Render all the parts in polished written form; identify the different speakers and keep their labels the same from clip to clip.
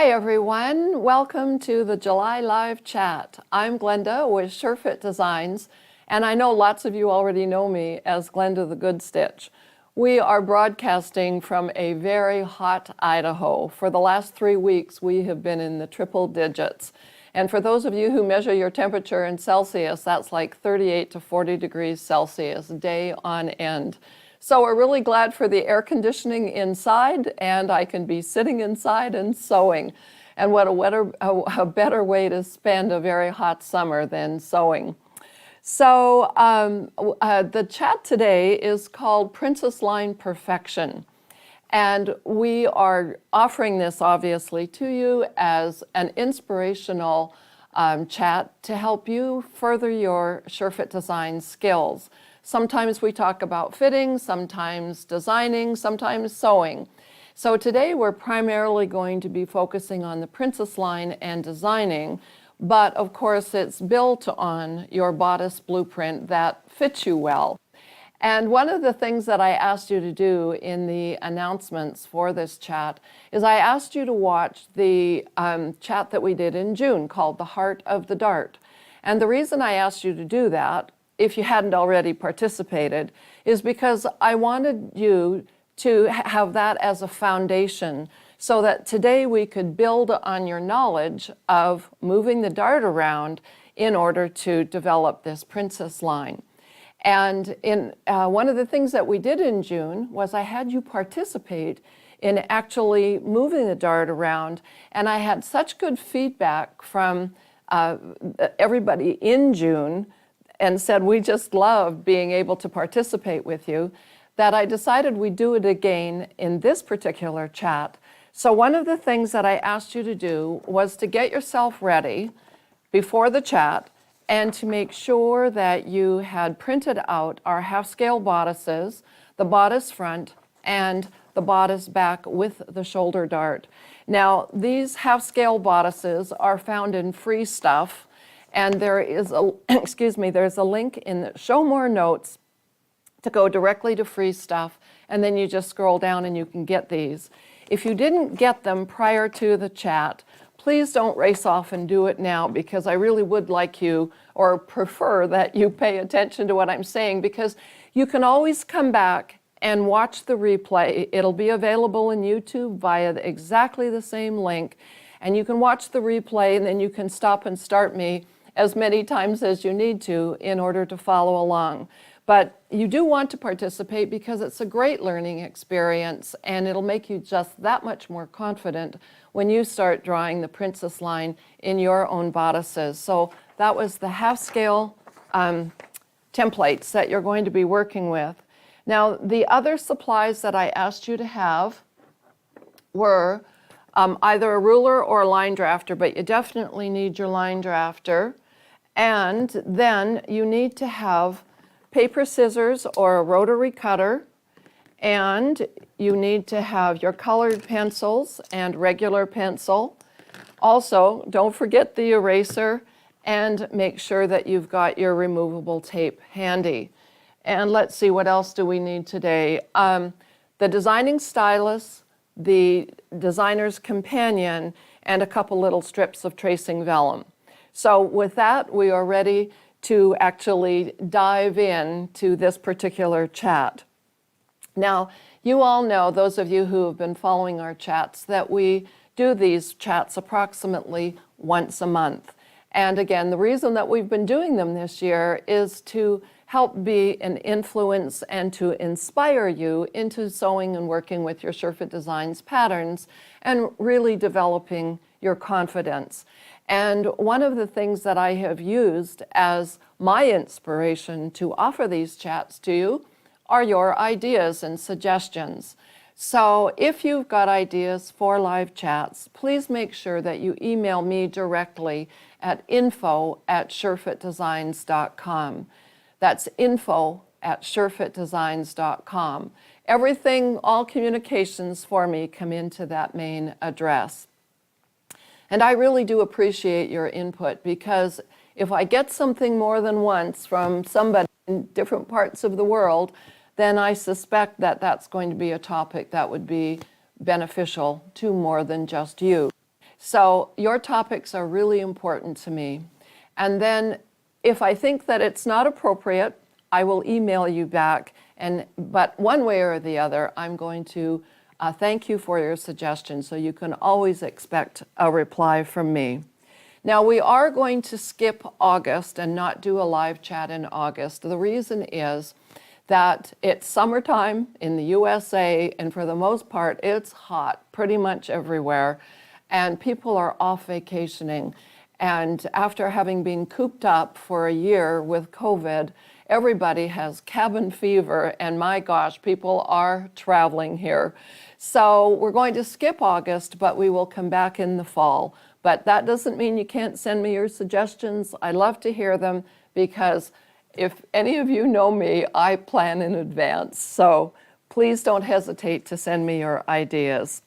Speaker 1: Hi everyone, welcome to the July live chat. I'm Glenda with surefitdesigns, and I know lots of you already know me as Glenda the Good Stitch. We are broadcasting from a very hot Idaho. For the last 3 weeks, we have been in the triple digits. And for those of you who measure your temperature in Celsius, that's like 38 to 40 degrees Celsius, day on end. So we're really glad for the air conditioning inside, and I can be sitting inside and sewing. And what a better way to spend a very hot summer than sewing. So the chat today is called Princess Line Perfection. And we are offering this obviously to you as an inspirational chat to help you further your surefit design skills. Sometimes we talk about fitting, sometimes designing, sometimes sewing. So today we're primarily going to be focusing on the princess line and designing, but of course it's built on your bodice blueprint that fits you well. And one of the things that I asked you to do in the announcements for this chat is I asked you to watch the chat that we did in June called The Heart of the Dart. And the reason I asked you to do that, if you hadn't already participated, is because I wanted you to have that as a foundation so that today we could build on your knowledge of moving the dart around in order to develop this princess line. And in one of the things that we did in June was I had you participate in actually moving the dart around, and I had such good feedback from everybody in June and said we just loved being able to participate with you, that I decided we'd do it again in this particular chat. So one of the things that I asked you to do was to get yourself ready before the chat and to make sure that you had printed out our half-scale bodices, the bodice front and the bodice back with the shoulder dart. Now, these half-scale bodices are found in free stuff, and there is a, there's a link in the show more notes to go directly to free stuff, and then you just scroll down and you can get these. If you didn't get them prior to the chat, please don't race off and do it now, because I really would like you, or prefer that you pay attention to what I'm saying, because you can always come back and watch the replay. It'll be available in YouTube via exactly the same link, and you can watch the replay and then you can stop and start me as many times as you need to in order to follow along. But you do want to participate because it's a great learning experience, and it'll make you just that much more confident when you start drawing the princess line in your own bodices. So that was the half-scale templates that you're going to be working with. Now, the other supplies that I asked you to have were either a ruler or a line drafter, but you definitely need your line drafter. And then you need to have paper scissors or a rotary cutter, and you need to have your colored pencils and regular pencil. Also, don't forget the eraser, and make sure that you've got your removable tape handy. And let's see, what else do we need today? The designing stylus, the designer's companion, and a couple little strips of tracing vellum. So with that, we are ready to actually dive in to this particular chat. Now, you all know, those of you who have been following our chats, that we do these chats approximately once a month. And again, the reason that we've been doing them this year is to help be an influence and to inspire you into sewing and working with your surefit designs patterns and really developing your confidence. And one of the things that I have used as my inspiration to offer these chats to you are your ideas and suggestions. So if you've got ideas for live chats, please make sure that you email me directly at info@surefitdesigns.com. That's info@surefitdesigns.com. Everything, all communications for me come into that main address. And I really do appreciate your input, because if I get something more than once from somebody in different parts of the world, then I suspect that that's going to be a topic that would be beneficial to more than just you. So your topics are really important to me. And then if I think that it's not appropriate, I will email you back. But one way or the other, I'm going to thank you for your suggestions, so you can always expect a reply from me. Now, we are going to skip August and not do a live chat in August. The reason is that it's summertime in the USA, and for the most part, it's hot pretty much everywhere, and people are off vacationing. And after having been cooped up for a year with COVID, everybody has cabin fever, and my gosh, people are traveling here. So we're going to skip August, but we will come back in the fall. But that doesn't mean you can't send me your suggestions. I love to hear them, because if any of you know me, I plan in advance. So please don't hesitate to send me your ideas.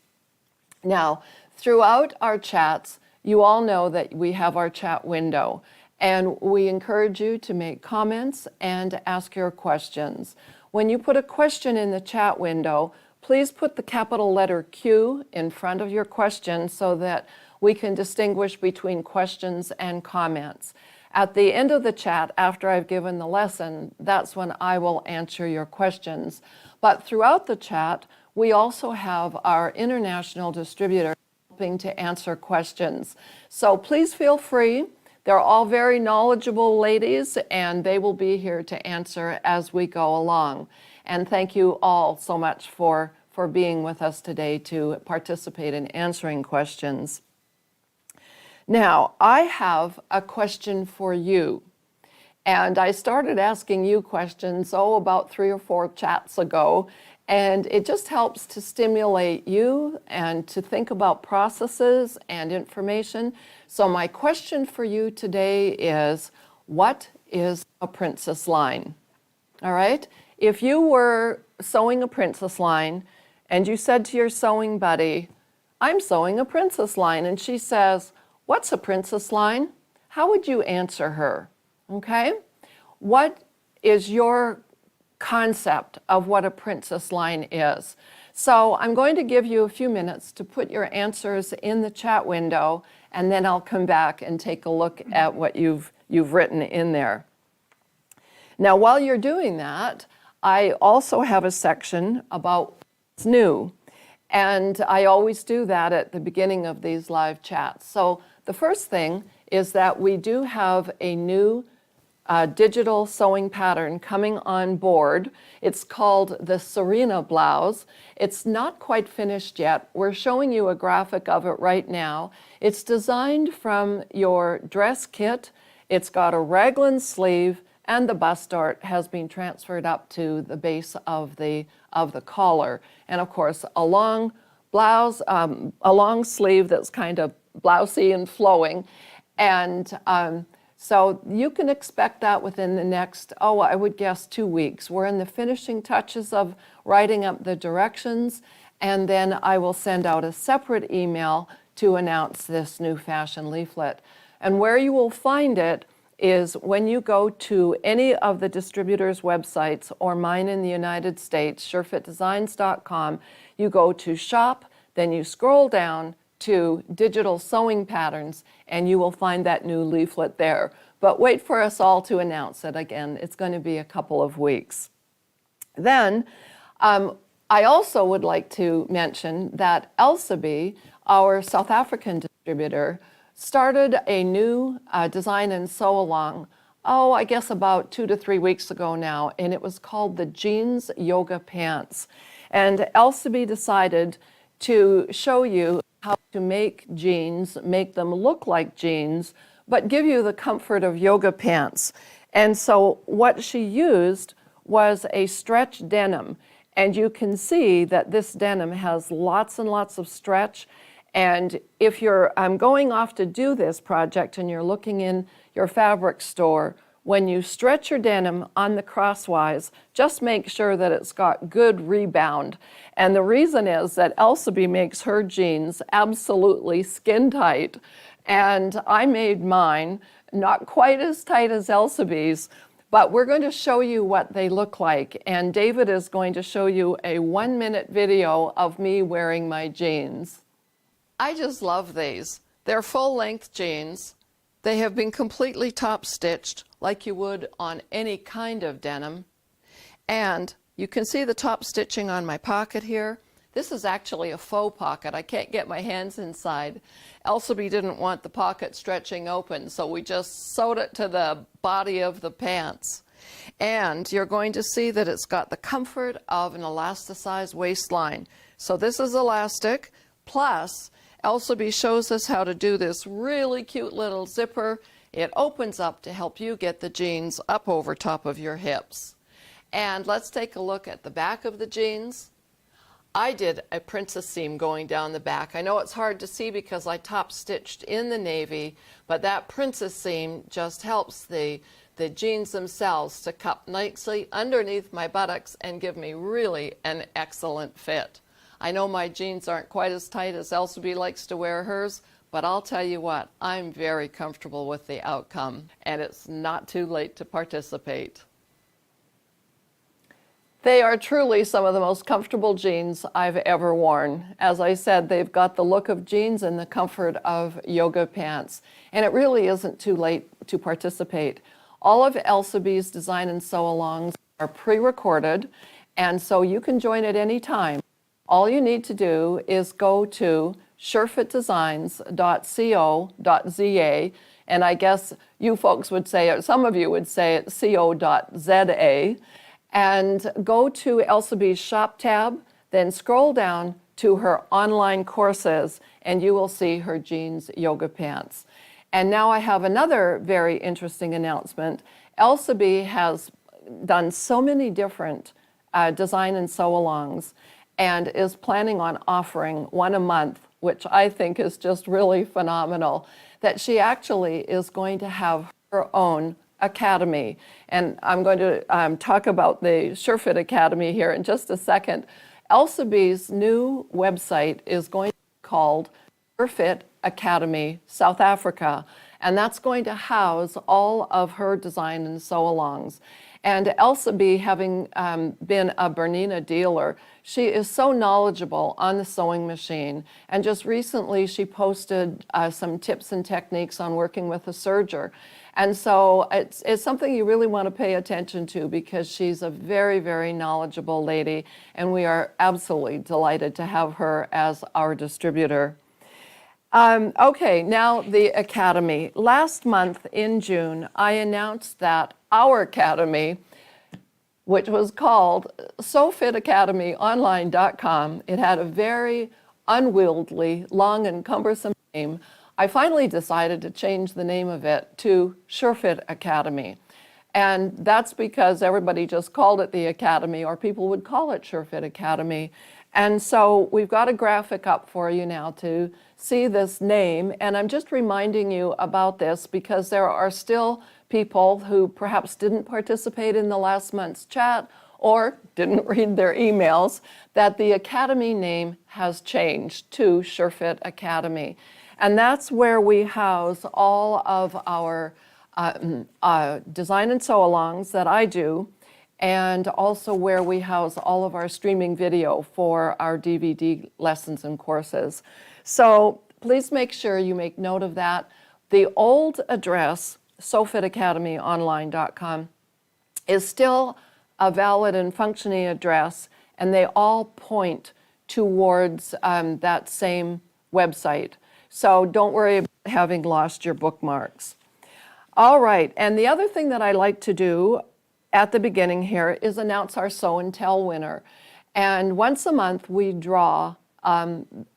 Speaker 1: Now, throughout our chats, you all know that we have our chat window, and we encourage you to make comments and ask your questions. When you put a question in the chat window, please put the capital letter Q in front of your question so that we can distinguish between questions and comments. At the end of the chat, after I've given the lesson, that's when I will answer your questions. But throughout the chat, we also have our international distributor helping to answer questions. So please feel free. They're all very knowledgeable ladies, and they will be here to answer as we go along. And thank you all so much for being with us today to participate in answering questions. Now, I have a question for you. And I started asking you questions, about 3 or 4 chats ago. And it just helps to stimulate you and to think about processes and information. So my question for you today is, what is a princess line? All right? If you were sewing a princess line and you said to your sewing buddy, I'm sewing a princess line, and she says, what's a princess line? How would you answer her? Okay? What is your concept of what a princess line is? So I'm going to give you a few minutes to put your answers in the chat window, and then I'll come back and take a look at what you've written in there. Now, while you're doing that, I also have a section about what's new. And I always do that at the beginning of these live chats. So the first thing is that we do have a new digital sewing pattern coming on board. It's called the Serena blouse. It's not quite finished yet. We're showing you a graphic of it right now. It's designed from your dress kit. It's got a raglan sleeve, and the bust dart has been transferred up to the base of the collar. And of course, a long blouse, a long sleeve that's kind of blousy and flowing. And so you can expect that within the next, I would guess 2 weeks. We're in the finishing touches of writing up the directions, and then I will send out a separate email to announce this new fashion leaflet. And where you will find it is when you go to any of the distributors' websites or mine in the United States, surefitdesigns.com, you go to shop, then you scroll down to digital sewing patterns, and you will find that new leaflet there. But wait for us all to announce it again. It's going to be a couple of weeks. Then I also would like to mention that Elsabe, our South African distributor, started a new design and sew along, I guess about 2 to 3 weeks ago now, and it was called the Jeans Yoga Pants. And Elsabe decided to show you how to make jeans, make them look like jeans, but give you the comfort of yoga pants. And so what she used was a stretch denim. And you can see that this denim has lots and lots of stretch. And if you're going off to do this project and you're looking in your fabric store, when you stretch your denim on the crosswise, just make sure that it's got good rebound. And the reason is that Elsabe makes her jeans absolutely skin tight. And I made mine not quite as tight as Elsabe's, but we're going to show you what they look like. And David is going to show you a 1-minute video of me wearing my jeans. I just love these. They're full-length jeans. They have been completely top-stitched like you would on any kind of denim. And you can see the top stitching on my pocket here. This is actually a faux pocket. I can't get my hands inside. Elsabe didn't want the pocket stretching open, so we just sewed it to the body of the pants. And you're going to see that it's got the comfort of an elasticized waistline. So this is elastic, plus Elsabe shows us how to do this really cute little zipper. It opens up to help you get the jeans up over top of your hips. And let's take a look at the back of the jeans. I did a princess seam going down the back. I know it's hard to see because I top stitched in the navy, but that princess seam just helps the jeans themselves to cup nicely underneath my buttocks and give me really an excellent fit. I know my jeans aren't quite as tight as Elsabe likes to wear hers, but I'll tell you what, I'm very comfortable with the outcome, and it's not too late to participate. They are truly some of the most comfortable jeans I've ever worn. As I said, they've got the look of jeans and the comfort of yoga pants. And it really isn't too late to participate. All of Elsabe's design and sew-alongs are pre-recorded, and so you can join at any time. All you need to do is go to surefitdesigns.co.za, and I guess you folks would say, or some of you would say it's co.za, and go to Elsabe's shop tab, then scroll down to her online courses, and you will see her jeans yoga pants. And now I have another very interesting announcement. Elsabe has done so many different design and sew-alongs and is planning on offering one a month, which I think is just really phenomenal, that she actually is going to have her own academy. And I'm going to talk about the SureFit Academy here in just a second. Elsabe's new website is going to be called SureFit Academy South Africa, and that's going to house all of her design and sew-alongs. And Elsabe, having been a Bernina dealer, she is so knowledgeable on the sewing machine. And just recently she posted some tips and techniques on working with a serger. And so it's something you really want to pay attention to because she's a very, very knowledgeable lady, and we are absolutely delighted to have her as our distributor. Okay, now the Academy. Last month in June, I announced that our Academy, which was called surefitacademyonline.com, it had a very unwieldy, long and cumbersome name. I finally decided to change the name of it to SureFit Academy. And that's because everybody just called it the Academy, or people would call it SureFit Academy. And so we've got a graphic up for you now to see this name. And I'm just reminding you about this because there are still people who perhaps didn't participate in the last month's chat or didn't read their emails, that the Academy name has changed to SureFit Academy. And that's where we house all of our design and sew-alongs that I do, and also where we house all of our streaming video for our DVD lessons and courses. So please make sure you make note of that. The old address, surefitacademyonline.com, is still a valid and functioning address, and they all point towards that same website. So don't worry about having lost your bookmarks. All right, and the other thing that I like to do at the beginning here is announce our Sew and Tell winner. And once a month we draw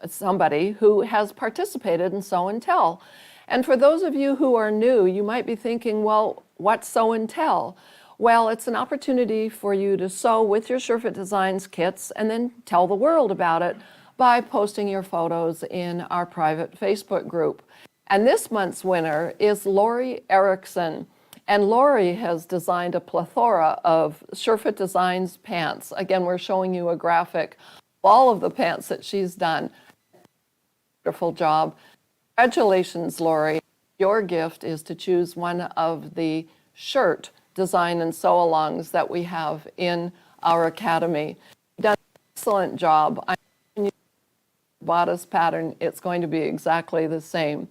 Speaker 1: somebody who has participated in Sew and Tell. And for those of you who are new, you might be thinking, well, what's Sew and Tell? Well, it's an opportunity for you to sew with your SureFit Designs kits and then tell the world about it by posting your photos in our private Facebook group. And this month's winner is Lori Erickson. And Lori has designed a plethora of SureFit Designs pants. Again, we're showing you a graphic of all of the pants that she's done. Wonderful job. Congratulations, Lori. Your gift is to choose one of the shirt design and sew-alongs that we have in our academy. You've done an excellent job. bodice pattern, it's going to be exactly the same.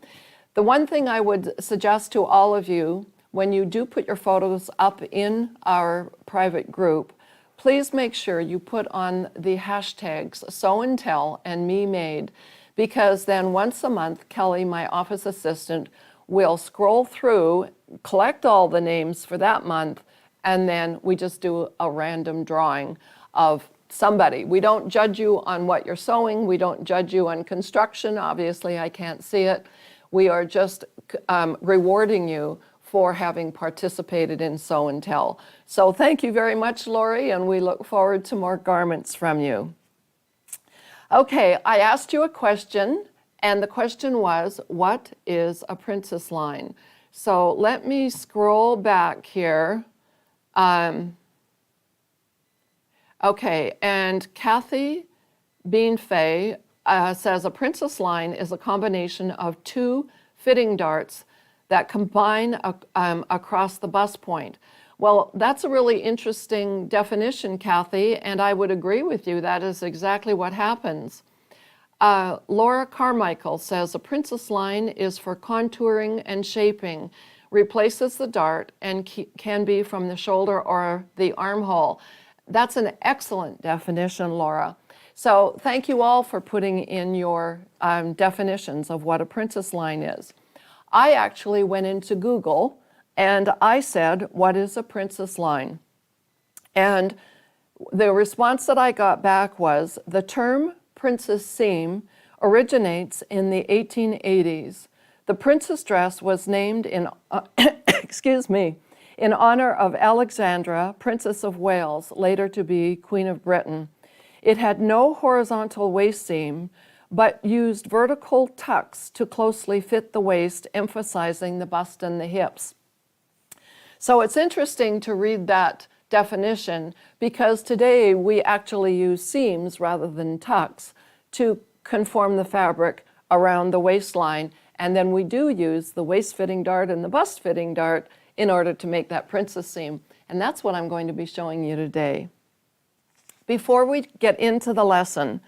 Speaker 1: The one thing I would suggest to all of you, when you do put your photos up in our private group, please make sure you put on the hashtags Sew and Tell and Me Made, because then once a month, Kelly, my office assistant, will scroll through, collect all the names for that month, and then we just do a random drawing of somebody. We don't judge you on what you're sewing. We don't judge you on construction. Obviously, I can't see it. We are just rewarding you for having participated in Sew and Tell. So thank you very much, Lori, and we look forward to more garments from you. Okay, I asked you a question, and the question was, what is a princess line? So let me scroll back here. Okay, and Kathy Beanfay says a princess line is a combination of two fitting darts that combine across the bust point. Well, that's a really interesting definition, Kathy, and I would agree with you. That is exactly what happens. Laura Carmichael says a princess line is for contouring and shaping, replaces the dart, and can be from the shoulder or the armhole. That's an excellent definition, Laura. So thank you all for putting in your definitions of what a princess line is. I actually went into Google and I said, what is a princess line? And the response that I got back was, the term princess seam originates in the 1880s. The princess dress was named in, excuse me, in honor of Alexandra, Princess of Wales, later to be Queen of Britain. It had no horizontal waist seam, but used vertical tucks to closely fit the waist, emphasizing the bust and the hips. So it's interesting to read that definition, because today we actually use seams rather than tucks to conform the fabric around the waistline, and then we do use the waist fitting dart and the bust fitting dart in order to make that princess seam, and that's what I'm going to be showing you today. Before we get into the lesson,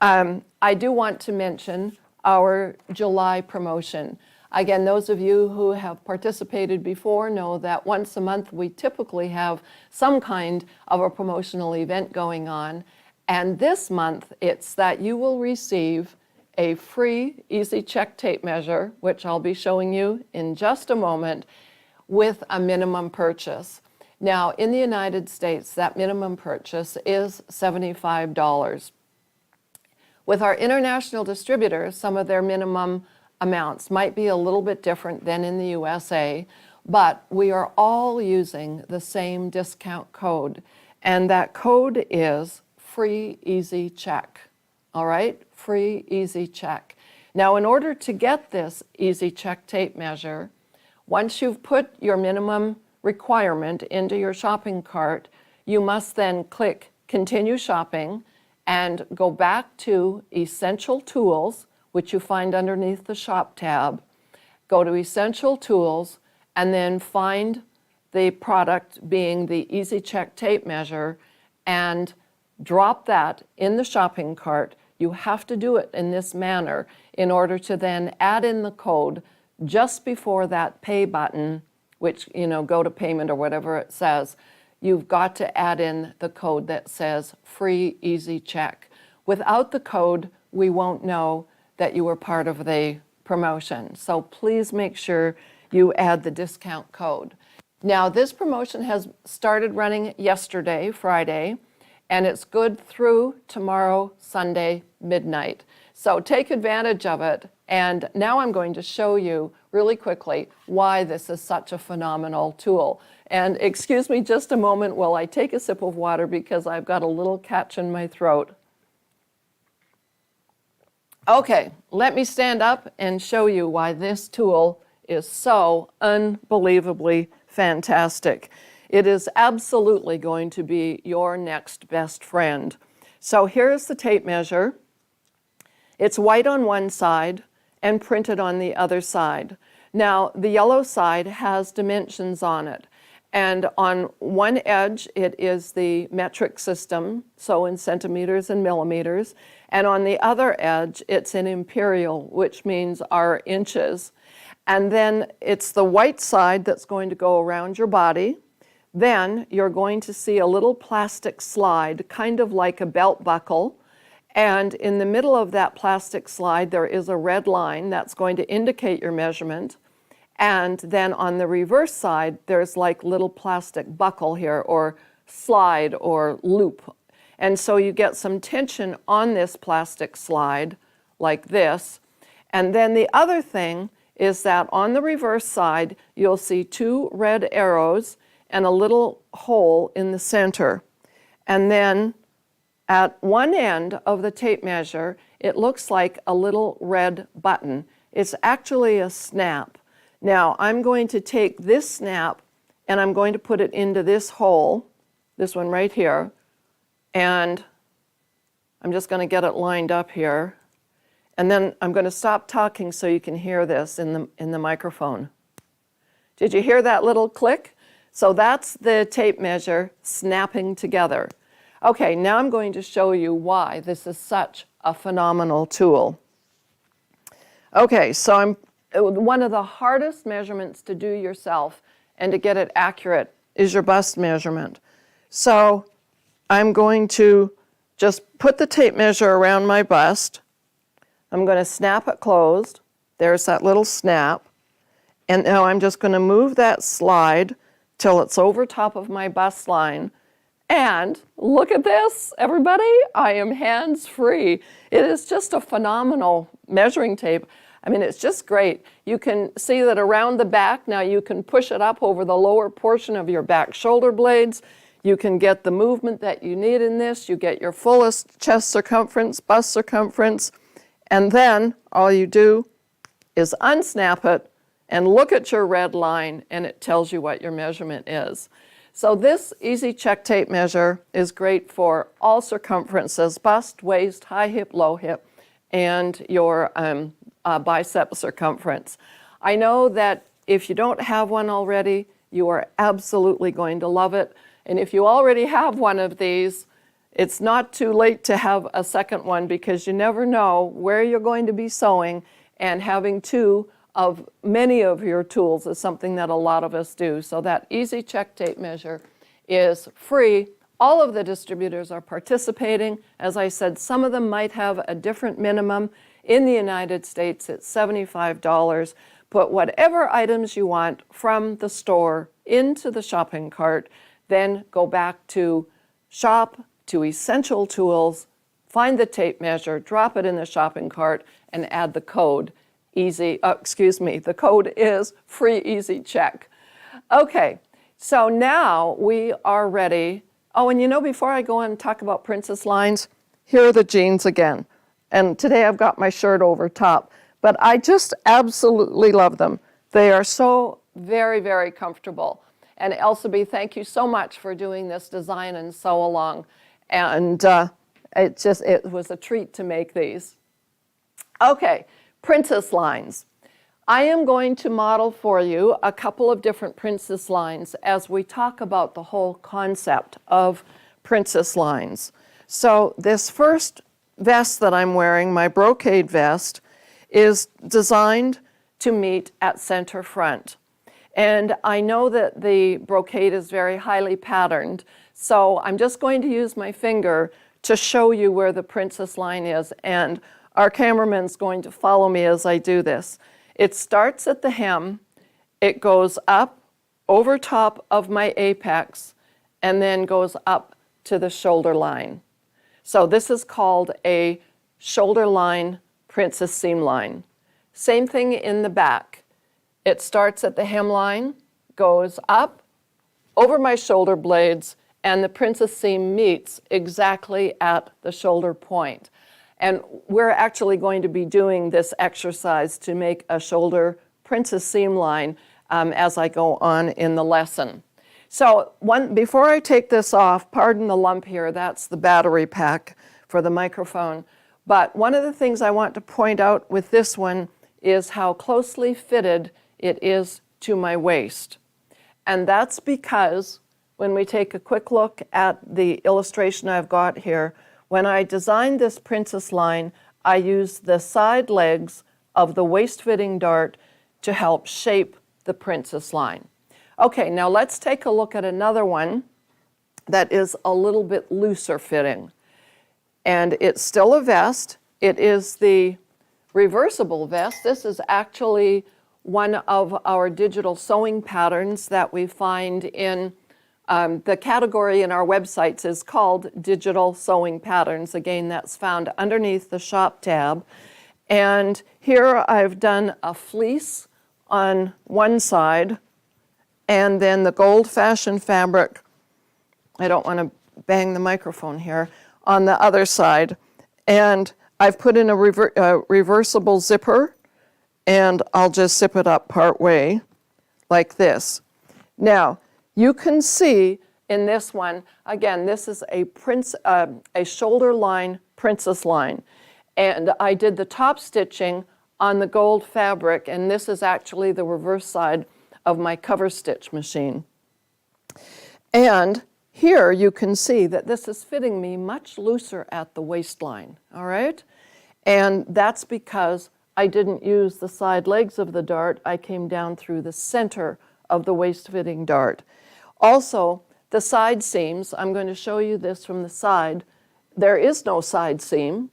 Speaker 1: I do want to mention our July promotion. Again, those of you who have participated before know that once a month we typically have some kind of a promotional event going on. And this month it's that you will receive a free Easy Check tape measure, which I'll be showing you in just a moment, with a minimum purchase. Now, in the United States, that minimum purchase is $75. With our international distributors, some of their minimum amounts might be a little bit different than in the USA, but we are all using the same discount code, and that code is Free Easy Check. All right, Free Easy Check. Now, in order to get this Easy Check tape measure, once you've put your minimum requirement into your shopping cart, you must then click Continue Shopping and go back to Essential Tools, which you find underneath the Shop tab. Go to Essential Tools and then find the product being the Easy Check tape measure and drop that in the shopping cart. You have to do it in this manner in order to then add in the code just before that pay button, which, go to payment or whatever it says. You've got to add in the code that says Free Easy Check. Without the code, we won't know that you were part of the promotion. So please make sure you add the discount code. Now, this promotion has started running yesterday, Friday, and it's good through tomorrow, Sunday, midnight. So take advantage of it. And now I'm going to show you really quickly why this is such a phenomenal tool. And excuse me just a moment while I take a sip of water, because I've got a little catch in my throat. Okay, let me stand up and show you why this tool is so unbelievably fantastic. It is absolutely going to be your next best friend. So here's the tape measure. It's white on one side and printed on the other side. Now, the yellow side has dimensions on it. And on one edge, it is the metric system, so in centimeters and millimeters. And on the other edge, it's in imperial, which means our inches. And then it's the white side that's going to go around your body. Then you're going to see a little plastic slide, kind of like a belt buckle. And in the middle of that plastic slide, there is a red line that's going to indicate your measurement. And then on the reverse side, there's like little plastic buckle here, or slide or loop. And so you get some tension on this plastic slide like this. And then the other thing is that on the reverse side, you'll see two red arrows and a little hole in the center. And then at one end of the tape measure, it looks like a little red button. It's actually a snap. Now, I'm going to take this snap and I'm going to put it into this hole, this one right here, and I'm just going to get it lined up here. And then I'm going to stop talking so you can hear this in the microphone. Did you hear that little click? So that's the tape measure snapping together. Okay, now I'm going to show you why this is such a phenomenal tool. Okay, so one of the hardest measurements to do yourself and to get it accurate is your bust measurement. So I'm going to just put the tape measure around my bust. I'm going to snap it closed. There's that little snap. And now I'm just going to move that slide till it's over top of my bust line. And look at this, everybody. I am hands-free. It is just a phenomenal measuring tape. I mean, it's just great. You can see that around the back, now you can push it up over the lower portion of your back shoulder blades. You can get the movement that you need in this. You get your fullest chest circumference, bust circumference, and then all you do is unsnap it and look at your red line, and it tells you what your measurement is. So this Easy Check Tape Measure is great for all circumferences: bust, waist, high hip, low hip, and your bicep circumference. I know that if you don't have one already, you are absolutely going to love it. And if you already have one of these, it's not too late to have a second one, because you never know where you're going to be sewing, and having two of many of your tools is something that a lot of us do. So that Easy Check Tape Measure is free. All of the distributors are participating. As I said, some of them might have a different minimum. In the United States, it's $75. Put whatever items you want from the store into the shopping cart, then go back to Shop, to Essential Tools, find the tape measure, drop it in the shopping cart, and add the code. The code is Free Easy Check. Okay, so now we are ready. Oh, and you know, before I go on and talk about princess lines, here are the jeans again. And today I've got my shirt over top, but I just absolutely love them. They are so very, very comfortable. And Elsa B, thank you so much for doing this design and sew along. And it was a treat to make these. Okay, princess lines. I am going to model for you a couple of different princess lines as we talk about the whole concept of princess lines. So this first vest that I'm wearing, my brocade vest, is designed to meet at center front. And I know that the brocade is very highly patterned, so I'm just going to use my finger to show you where the princess line is, and our cameraman's going to follow me as I do this. It starts at the hem, it goes up over top of my apex, and then goes up to the shoulder line. So this is called a shoulder line princess seam line. Same thing in the back. It starts at the hemline, goes up over my shoulder blades, and the princess seam meets exactly at the shoulder point. And we're actually going to be doing this exercise to make a shoulder princess seam line as I go on in the lesson. So before I take this off, pardon the lump here, that's the battery pack for the microphone. But one of the things I want to point out with this one is how closely fitted it is to my waist. And that's because when we take a quick look at the illustration I've got here, when I designed this princess line, I used the side legs of the waist-fitting dart to help shape the princess line. Okay, now let's take a look at another one that is a little bit looser fitting. And it's still a vest. It is the reversible vest. This is actually one of our digital sewing patterns that we find in the category in our websites is called Digital Sewing Patterns. Again, that's found underneath the Shop tab. And here I've done a fleece on one side and then the gold-fashioned fabric, I don't want to bang the microphone here, on the other side. And I've put in a reversible zipper, and I'll just zip it up part way like this. Now, you can see in this one, again, this is a shoulder line princess line. And I did the top stitching on the gold fabric, and this is actually the reverse side of my cover stitch machine. And here you can see that this is fitting me much looser at the waistline, all right? And that's because I didn't use the side legs of the dart. I came down through the center of the waist-fitting dart. Also, the side seams, I'm going to show you this from the side. There is no side seam.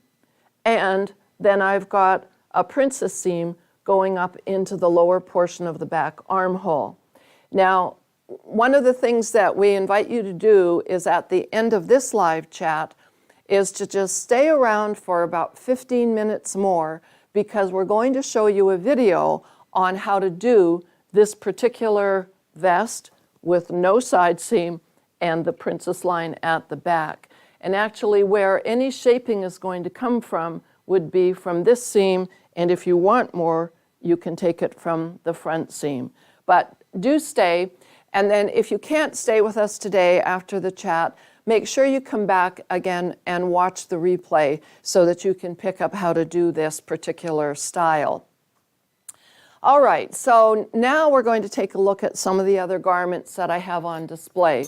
Speaker 1: And then I've got a princess seam going up into the lower portion of the back armhole. Now, one of the things that we invite you to do is at the end of this live chat is to just stay around for about 15 minutes more, because we're going to show you a video on how to do this particular vest with no side seam and the princess line at the back. And actually where any shaping is going to come from would be from this seam, and if you want more, you can take it from the front seam. But do stay, and then if you can't stay with us today after the chat, make sure you come back again and watch the replay so that you can pick up how to do this particular style. All right, so now we're going to take a look at some of the other garments that I have on display.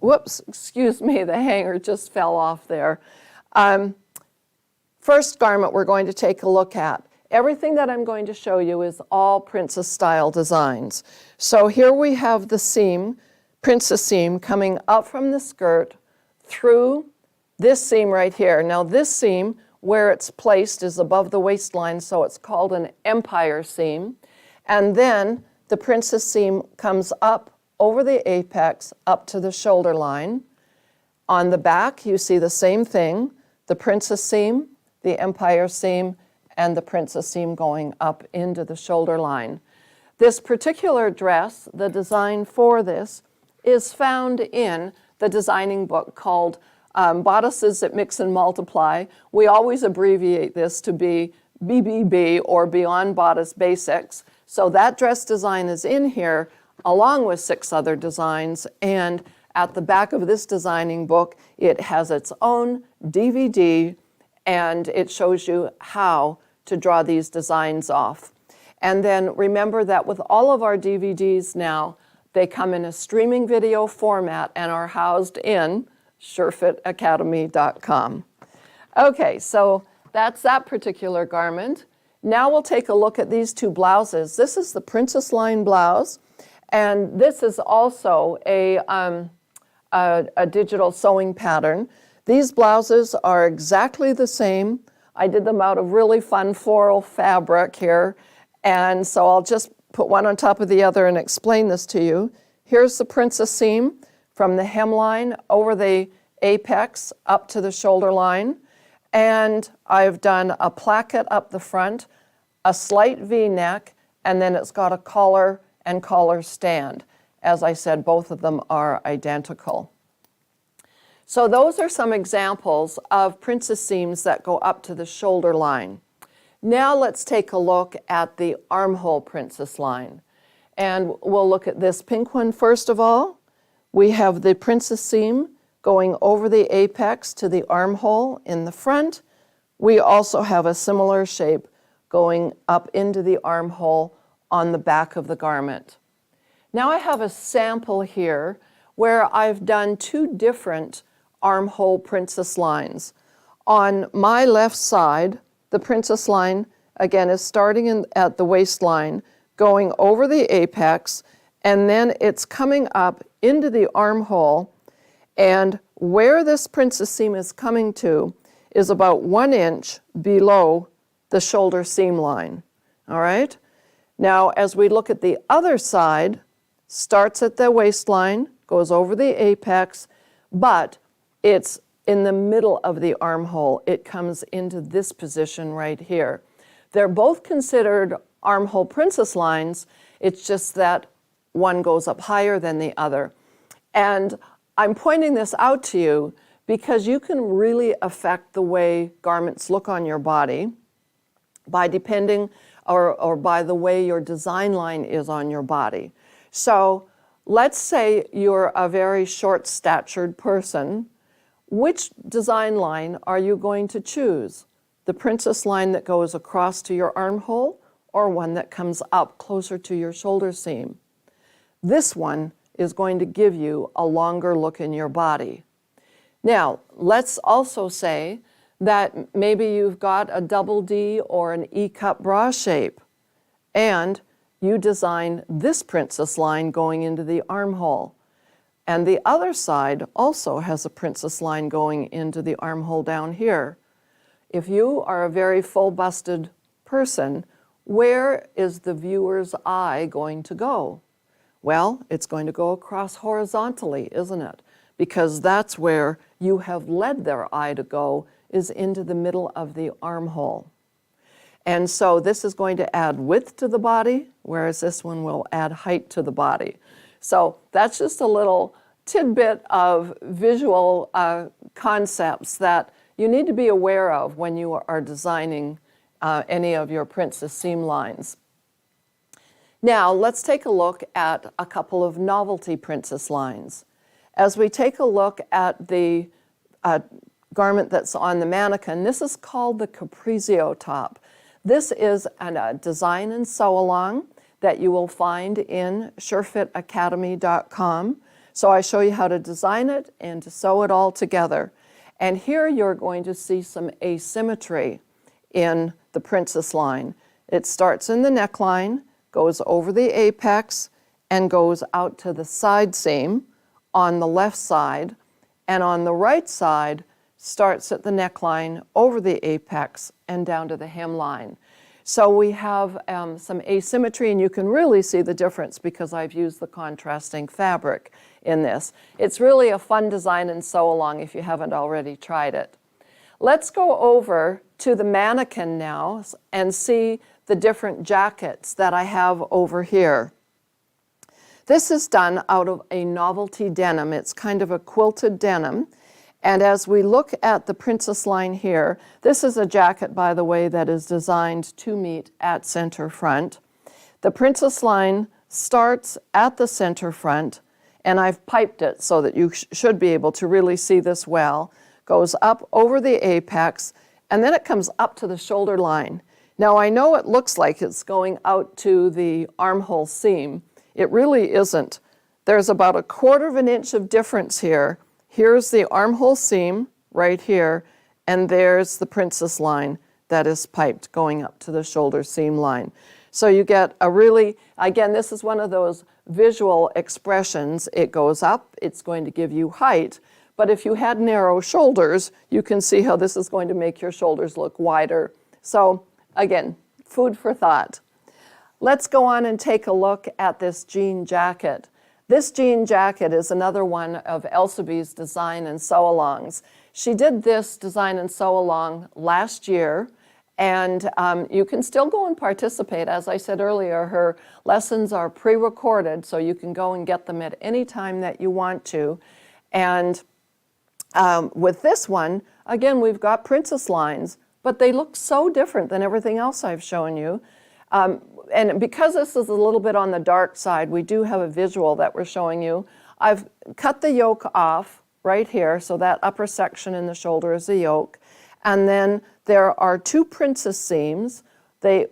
Speaker 1: Whoops, excuse me, the hanger just fell off there. First garment we're going to take a look at. Everything that I'm going to show you is all princess style designs. So here we have the seam, princess seam, coming up from the skirt through this seam right here. Now this seam, where it's placed, is above the waistline, so it's called an empire seam. And then the princess seam comes up over the apex up to the shoulder line. On the back, you see the same thing, the princess seam, the empire seam, and the princess seam going up into the shoulder line. This particular dress, the design for this, is found in the designing book called Bodices That Mix and Multiply. We always abbreviate this to be BBB, or Beyond Bodice Basics. So that dress design is in here along with 6 other designs, and at the back of this designing book, it has its own DVD, and it shows you how to draw these designs off. And then remember that with all of our DVDs now, they come in a streaming video format and are housed in surefitacademy.com. Okay, so that's that particular garment. Now we'll take a look at these 2 blouses. This is the princess line blouse, and this is also a digital sewing pattern. These blouses are exactly the same. I did them out of really fun floral fabric here, and so I'll just put one on top of the other and explain this to you. Here's the princess seam from the hemline over the apex up to the shoulder line, and I've done a placket up the front, a slight V-neck, and then it's got a collar and collar stand. As I said, both of them are identical. So those are some examples of princess seams that go up to the shoulder line. Now let's take a look at the armhole princess line. And we'll look at this pink one first of all. We have the princess seam going over the apex to the armhole in the front. We also have a similar shape going up into the armhole on the back of the garment. Now I have a sample here where I've done 2 different armhole princess lines. On my left side, the princess line, again, is starting at the waistline, going over the apex, and then it's coming up into the armhole, and where this princess seam is coming to is about 1 inch below the shoulder seam line, all right? Now, as we look at the other side, starts at the waistline, goes over the apex, but it's in the middle of the armhole. It comes into this position right here. They're both considered armhole princess lines. It's just that one goes up higher than the other. And I'm pointing this out to you because you can really affect the way garments look on your body by depending or by the way your design line is on your body. So let's say you're a very short-statured person. Which design line are you going to choose? The princess line that goes across to your armhole or one that comes up closer to your shoulder seam? This one is going to give you a longer look in your body. Now, let's also say that maybe you've got a double D or an E-cup bra shape, and you design this princess line going into the armhole. And the other side also has a princess line going into the armhole down here. If you are a very full-busted person, where is the viewer's eye going to go? Well, it's going to go across horizontally, isn't it? Because that's where you have led their eye to go, is into the middle of the armhole. And so this is going to add width to the body, whereas this one will add height to the body. So that's just a little tidbit of visual concepts that you need to be aware of when you are designing any of your princess seam lines. Now let's take a look at a couple of novelty princess lines. As we take a look at the garment that's on the mannequin, this is called the Caprizio top. This is a design and sew along that you will find in surefitacademy.com. So I show you how to design it and to sew it all together. And here you're going to see some asymmetry in the princess line. It starts in the neckline, goes over the apex, and goes out to the side seam on the left side, and on the right side starts at the neckline, over the apex, and down to the hemline. So we have some asymmetry, and you can really see the difference because I've used the contrasting fabric in this. It's really a fun design and sew along if you haven't already tried it. Let's go over to the mannequin now and see the different jackets that I have over here. This is done out of a novelty denim. It's kind of a quilted denim. And as we look at the princess line here, this is a jacket, by the way, that is designed to meet at center front. The princess line starts at the center front, and I've piped it so that you should be able to really see this well. Goes up over the apex, and then it comes up to the shoulder line. Now I know it looks like it's going out to the armhole seam. It really isn't. There's about 1/4 of an inch of difference here. Here's the armhole seam right here, and there's the princess line that is piped going up to the shoulder seam line. So you get a really, again, this is one of those visual expressions. It goes up, it's going to give you height, but if you had narrow shoulders, you can see how this is going to make your shoulders look wider. So again, food for thought. Let's go on and take a look at this jean jacket. This jean jacket is another one of Elsabie's design and sew-alongs. She did this design and sew-along last year, and you can still go and participate. As I said earlier, her lessons are pre-recorded, so you can go and get them at any time that you want to. And with this one, again, we've got princess lines, but they look so different than everything else I've shown you. And because this is a little bit on the dark side, we do have a visual that we're showing you. I've cut the yoke off right here, so that upper section in the shoulder is the yoke. And then there are 2 princess seams.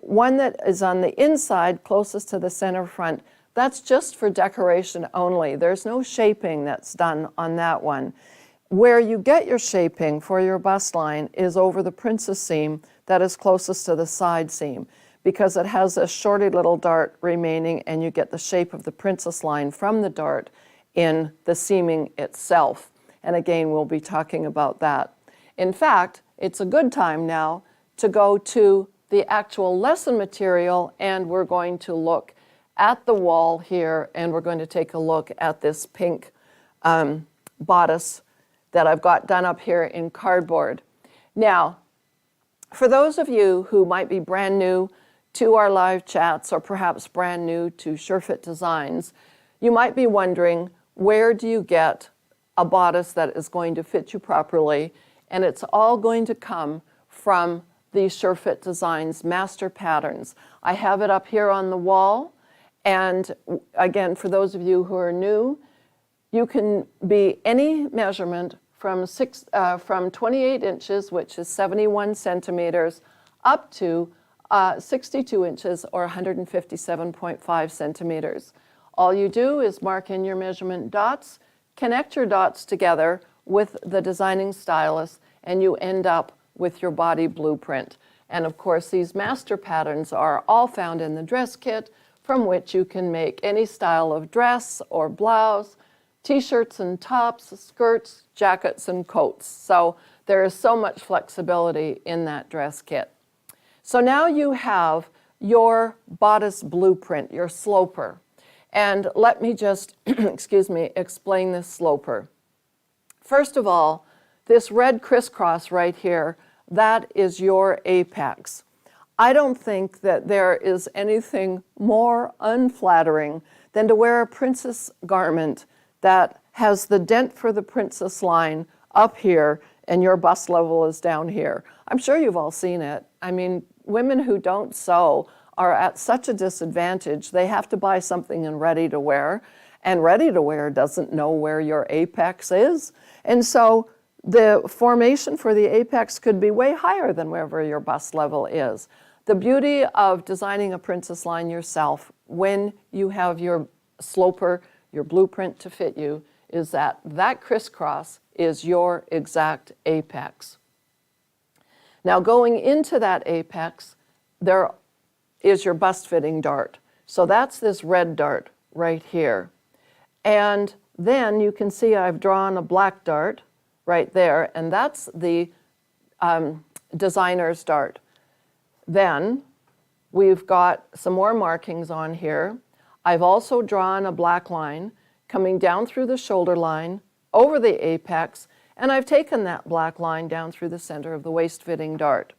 Speaker 1: One that is on the inside, closest to the center front, that's just for decoration only. There's no shaping that's done on that one. Where you get your shaping for your bust line is over the princess seam that is closest to the side seam, because it has a shorty little dart remaining, and you get the shape of the princess line from the dart in the seaming itself. And again, we'll be talking about that. In fact, it's a good time now to go to the actual lesson material, and we're going to look at the wall here, and we're going to take a look at this pink bodice that I've got done up here in cardboard. Now, for those of you who might be brand new to our live chats, or perhaps brand new to SureFit Designs, you might be wondering, where do you get a bodice that is going to fit you properly? And it's all going to come from the SureFit Designs master patterns. I have it up here on the wall. And again, for those of you who are new, you can be any measurement from 28 inches, which is 71 centimeters, up to 62 inches or 157.5 centimeters. All you do is mark in your measurement dots, connect your dots together with the designing stylus, and you end up with your body blueprint. And of course, these master patterns are all found in the dress kit, from which you can make any style of dress or blouse, t-shirts and tops, skirts, jackets, and coats. So there is so much flexibility in that dress kit. So now you have your bodice blueprint, your sloper. And let me just, excuse me, explain this sloper. First of all, this red crisscross right here, that is your apex. I don't think that there is anything more unflattering than to wear a princess garment that has the dent for the princess line up here and your bust level is down here. I'm sure you've all seen it. I mean, women who don't sew are at such a disadvantage. They have to buy something in ready to wear, and ready to wear doesn't know where your apex is. And so the formation for the apex could be way higher than wherever your bust level is. The beauty of designing a princess line yourself when you have your sloper, your blueprint to fit you, is that that crisscross is your exact apex. Now going into that apex, there is your bust fitting dart. So that's this red dart right here. And then you can see I've drawn a black dart right there, and that's the designer's dart. Then we've got some more markings on here. I've also drawn a black line coming down through the shoulder line, over the apex, and I've taken that black line down through the center of the waist fitting dart.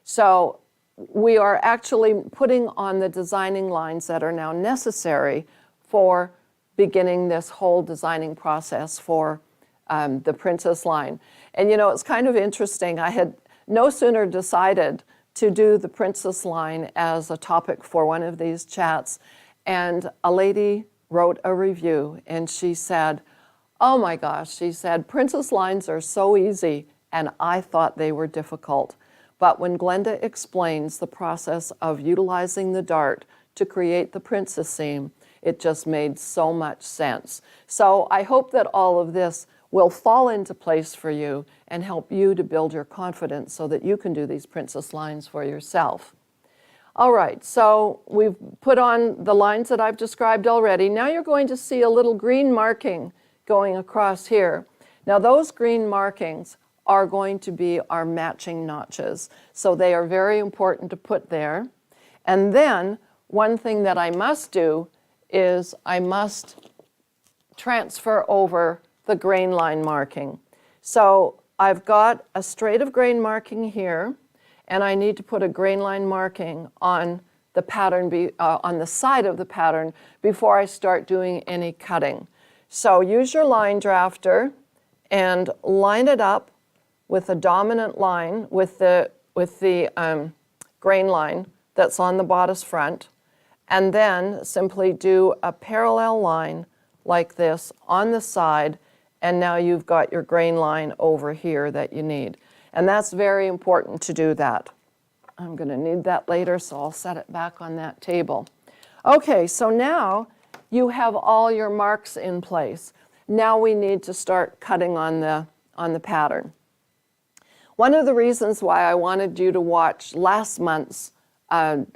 Speaker 1: So we are actually putting on the designing lines that are now necessary for beginning this whole designing process for the princess line. And you know, it's kind of interesting. I had no sooner decided to do the princess line as a topic for one of these chats, and a lady wrote a review, and she said, oh my gosh, she said, princess lines are so easy, and I thought they were difficult. But when Glenda explains the process of utilizing the dart to create the princess seam, it just made so much sense. So I hope that all of this will fall into place for you and help you to build your confidence so that you can do these princess lines for yourself. All right, so we've put on the lines that I've described already. Now you're going to see a little green marking going across here. Now those green markings are going to be our matching notches. So they are very important to put there. And then one thing that I must do is I must transfer over the grain line marking. So I've got a straight of grain marking here, and I need to put a grain line marking on the pattern, on the side of the pattern before I start doing any cutting. So use your line drafter and line it up with a dominant line with the grain line that's on the bodice front, and then simply do a parallel line like this on the side, and now you've got your grain line over here that you need. And that's very important to do that. I'm going to need that later, so I'll set it back on that table. Okay, so now You have all your marks in place. Now we need to start cutting on the pattern. One of the reasons why I wanted you to watch last month's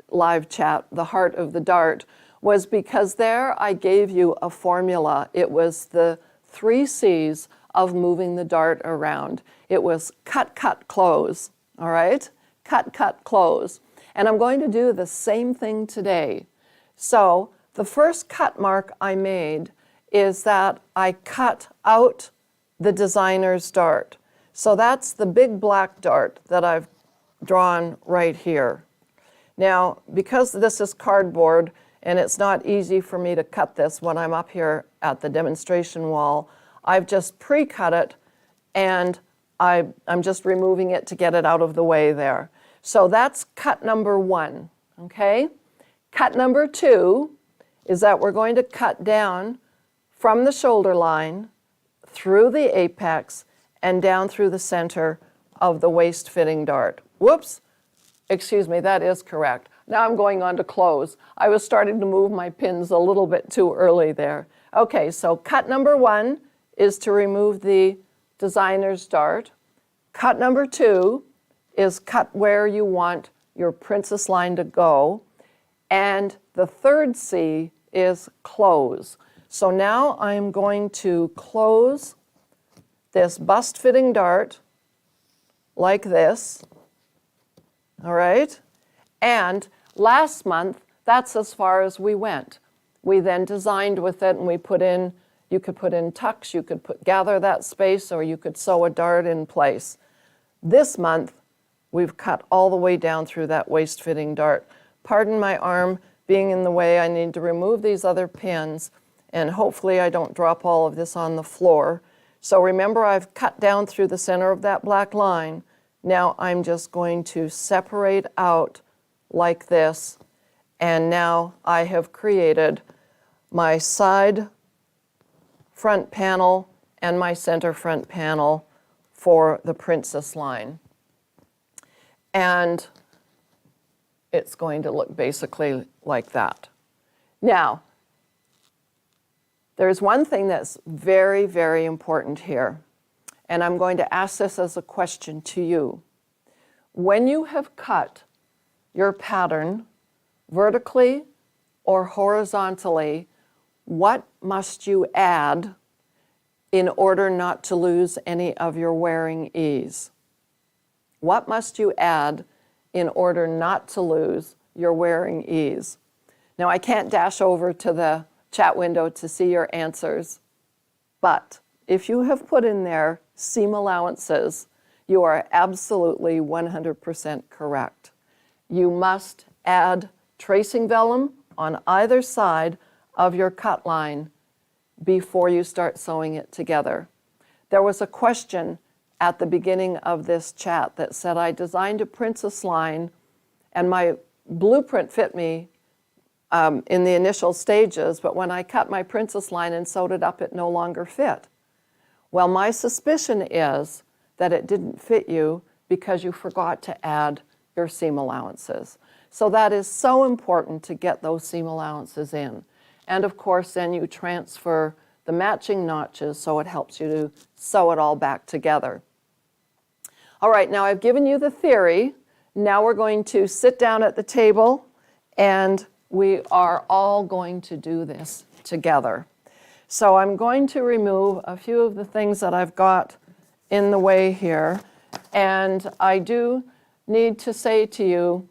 Speaker 1: live chat, The Heart of the Dart, was because there I gave you a formula. It was the 3 C's of moving the dart around. It was cut, cut, close, all right? Cut, cut, close. And I'm going to do the same thing today. So the first cut mark I made is that I cut out the designer's dart. So that's the big black dart that I've drawn right here. Now, because this is cardboard and it's not easy for me to cut this when I'm up here at the demonstration wall, I've just pre-cut it and I'm just removing it to get it out of the way there. So that's cut number 1, okay? Cut number 2 is that we're going to cut down from the shoulder line, through the apex, and down through the center of the waist fitting dart. Whoops, excuse me, that is correct. Now I'm going on to close. I was starting to move my pins a little bit too early there. Okay, so cut number 1 is to remove the designer's dart. Cut number 2 is cut where you want your princess line to go. And the third C is close. So now I'm going to close this bust fitting dart like this, all right? And last month, that's as far as we went. We then designed with it and we put in, you could put in tucks, you could gather that space, or you could sew a dart in place. This month, we've cut all the way down through that waist fitting dart. Pardon my arm being in the way. I need to remove these other pins, and hopefully I don't drop all of this on the floor. So remember, I've cut down through the center of that black line. Now I'm just going to separate out like this, and now I have created my side front panel and my center front panel for the princess line. And it's going to look basically like that. Now, there's one thing that's very, very important here, and I'm going to ask this as a question to you. When you have cut your pattern vertically or horizontally, what must you add in order not to lose any of your wearing ease? What must you add in order not to lose your wearing ease? Now, I can't dash over to the chat window to see your answers, but if you have put in there seam allowances, you are absolutely 100% correct. You must add tracing vellum on either side of your cut line before you start sewing it together. There was a question at the beginning of this chat that said, I designed a princess line and my blueprint fit me in the initial stages, but when I cut my princess line and sewed it up, it no longer fit. Well, my suspicion is that it didn't fit you because you forgot to add your seam allowances. So that is so important to get those seam allowances in. And of course, then you transfer the matching notches so it helps you to sew it all back together. All right, now I've given you the theory. Now we're going to sit down at the table and we are all going to do this together. So I'm going to remove a few of the things that I've got in the way here. And I do need to say to you,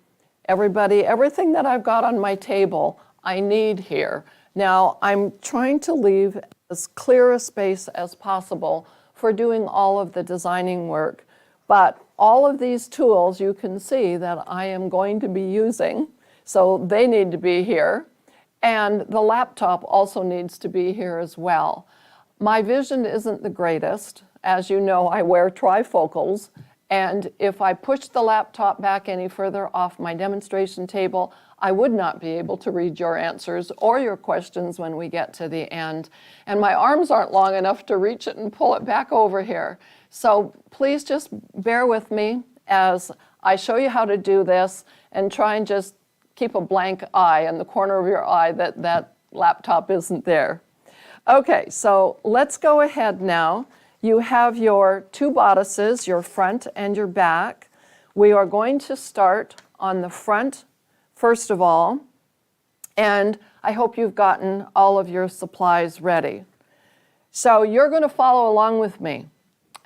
Speaker 1: everybody, everything that I've got on my table, I need here. Now, I'm trying to leave as clear a space as possible for doing all of the designing work. But all of these tools you can see that I am going to be using, so they need to be here. And the laptop also needs to be here as well. My vision isn't the greatest. As you know, I wear trifocals. And if I push the laptop back any further off my demonstration table, I would not be able to read your answers or your questions when we get to the end. And my arms aren't long enough to reach it and pull it back over here. So please just bear with me as I show you how to do this and try and just keep a blank eye in the corner of your eye that laptop isn't there. Okay, so let's go ahead now. You have your two bodices, your front and your back. We are going to start on the front first of all, and I hope you've gotten all of your supplies ready. So you're going to follow along with me,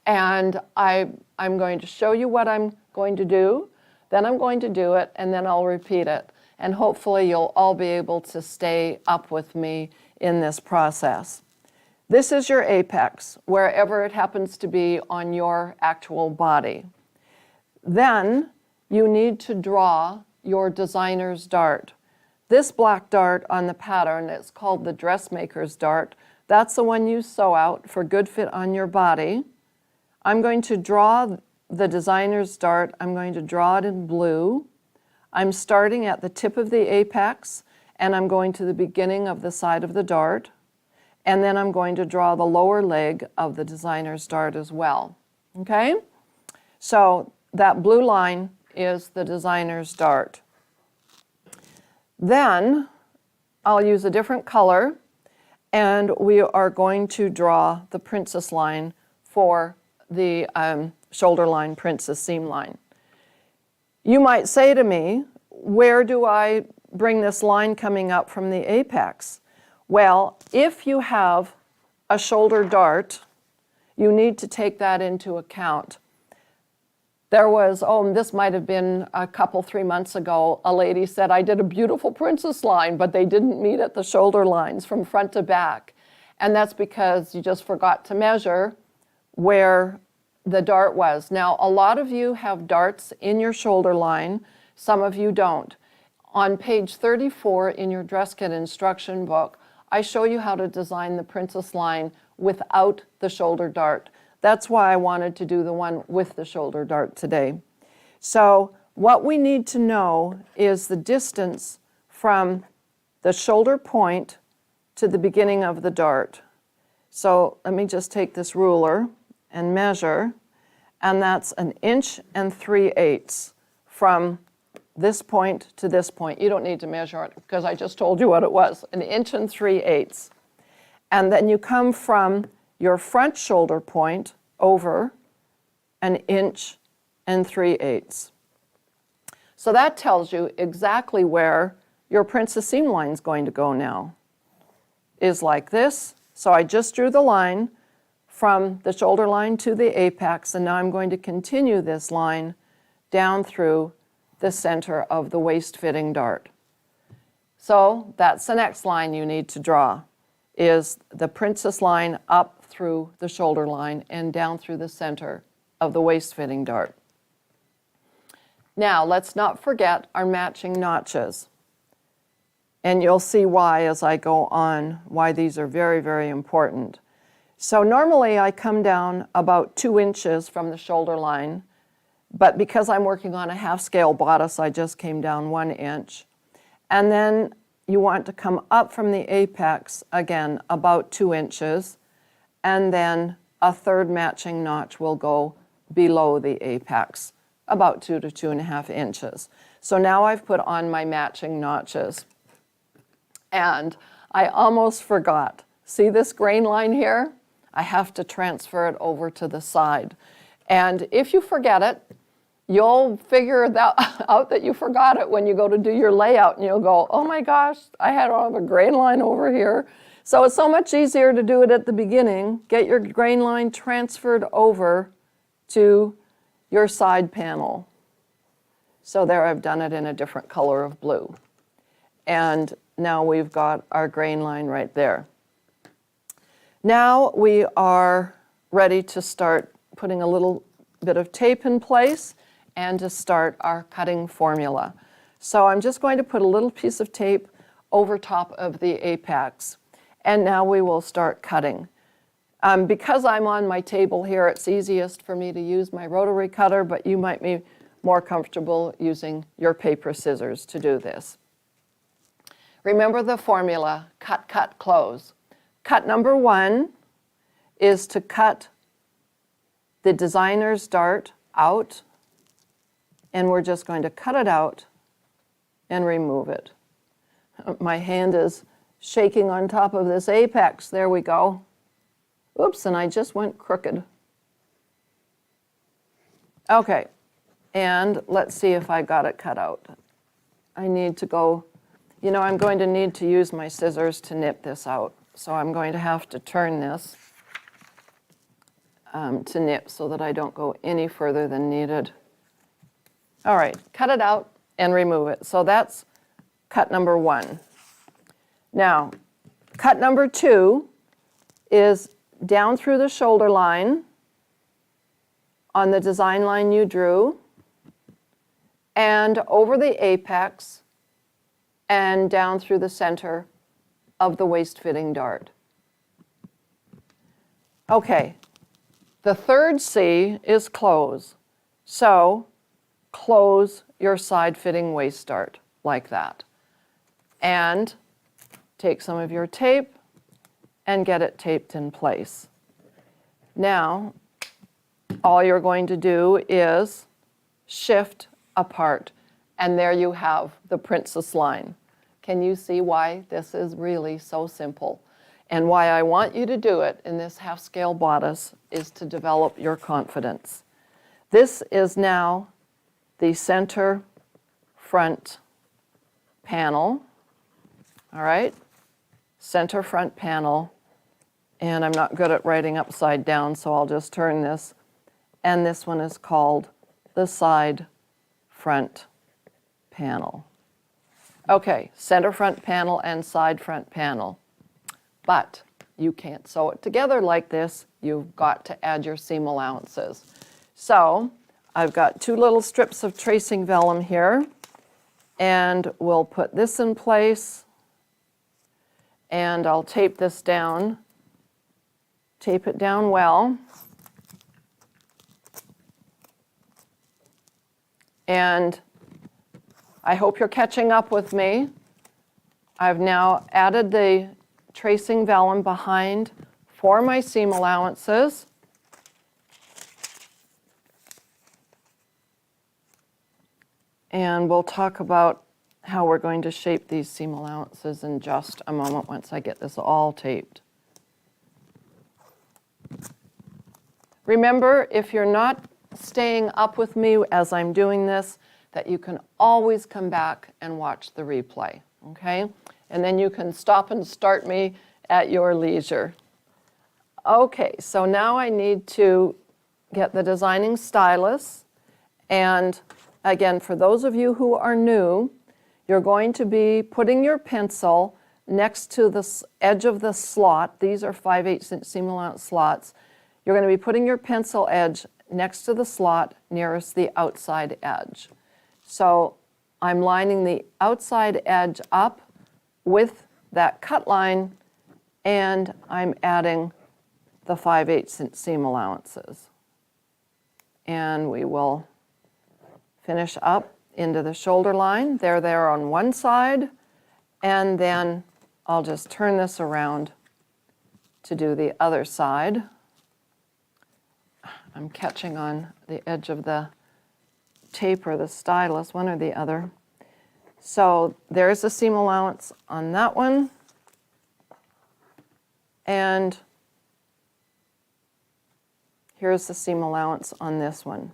Speaker 1: and I'm going to show you what I'm going to do, then I'm going to do it, and then I'll repeat it. And hopefully you'll all be able to stay up with me in this process. This is your apex, wherever it happens to be on your actual body. Then you need to draw your designer's dart. This black dart on the pattern is called the dressmaker's dart. That's the one you sew out for good fit on your body. I'm going to draw the designer's dart. I'm going to draw it in blue. I'm starting at the tip of the apex, and I'm going to the beginning of the side of the dart. And then I'm going to draw the lower leg of the designer's dart as well. Okay? So that blue line is the designer's dart. Then I'll use a different color, and we are going to draw the princess line for the shoulder line, princess seam line. You might say to me, where do I bring this line coming up from the apex? Well, if you have a shoulder dart, you need to take that into account. There was, this might have been a couple, 3 months ago, a lady said, I did a beautiful princess line, but they didn't meet at the shoulder lines from front to back. And that's because you just forgot to measure where the dart was. Now, a lot of you have darts in your shoulder line, some of you don't. On page 34 in your dress kit instruction book, I show you how to design the princess line without the shoulder dart. That's why I wanted to do the one with the shoulder dart today. So what we need to know is the distance from the shoulder point to the beginning of the dart. So let me just take this ruler and measure, and that's 1 3/8 inches from this point to this point. You don't need to measure it because I just told you what it was, 1 3/8 inches. And then you come from your front shoulder point over 1 3/8 inches. So that tells you exactly where your princess seam line is going to go now. Is like this. So I just drew the line from the shoulder line to the apex, and now I'm going to continue this line down through the center of the waist fitting dart. So that's the next line you need to draw, is the princess line up through the shoulder line and down through the center of the waist fitting dart. Now let's not forget our matching notches. And you'll see why as I go on, why these are very, very important. So normally I come down about 2 inches from the shoulder line, but because I'm working on a half scale bodice, I just came down 1 inch. And then you want to come up from the apex, again, about 2 inches, and then a third matching notch will go below the apex, about 2 to 2.5 inches. So now I've put on my matching notches. And I almost forgot. See this grain line here? I have to transfer it over to the side. And if you forget it, you'll figure that out that you forgot it when you go to do your layout, and you'll go, oh my gosh, I had a grain line over here. So it's so much easier to do it at the beginning. Get your grain line transferred over to your side panel. So there I've done it in a different color of blue. And now we've got our grain line right there. Now we are ready to start putting a little bit of tape in place and to start our cutting formula. So I'm just going to put a little piece of tape over top of the apex, and now we will start cutting. Because I'm on my table here, it's easiest for me to use my rotary cutter, but you might be more comfortable using your paper scissors to do this. Remember the formula, cut, cut, close. Cut number 1 is to cut the designer's dart out, and we're just going to cut it out and remove it. My hand is shaking on top of this apex. There we go. Oops, and I just went crooked. Okay, and let's see if I got it cut out. I need to go, I'm going to need to use my scissors to nip this out. So I'm going to have to turn this to nip so that I don't go any further than needed. All right, cut it out and remove it. So that's cut number 1. Now, cut number 2 is down through the shoulder line on the design line you drew and over the apex and down through the center of the waist fitting dart. Okay, the third C is close. So close your side fitting waist dart like that. And take some of your tape and get it taped in place. Now, all you're going to do is shift apart, and there you have the princess line. Can you see why this is really so simple? And why I want you to do it in this half-scale bodice is to develop your confidence. This is now the center front panel, all right? Center front panel. And I'm not good at writing upside down, so I'll just turn this. And this one is called the side front panel. Okay, center front panel and side front panel. But you can't sew it together like this. You've got to add your seam allowances. So I've got 2 little strips of tracing vellum here, and we'll put this in place, and I'll tape this down. Tape it down well. And I hope you're catching up with me. I've now added the tracing vellum behind for my seam allowances. And we'll talk about how we're going to shape these seam allowances in just a moment once I get this all taped. Remember, if you're not staying up with me as I'm doing this, that you can always come back and watch the replay, okay? And then you can stop and start me at your leisure. Okay, so now I need to get the designing stylus. And again, for those of you who are new, you're going to be putting your pencil next to the edge of the slot. These are 5/8 seam allowance slots. You're going to be putting your pencil edge next to the slot nearest the outside edge. So I'm lining the outside edge up with that cut line, and I'm adding the 5/8 seam allowances. And we will finish up into the shoulder line. They're there on one side, and then I'll just turn this around to do the other side. I'm catching on the edge of the tape or the stylus, one or the other. So there's the seam allowance on that one. And here's the seam allowance on this one.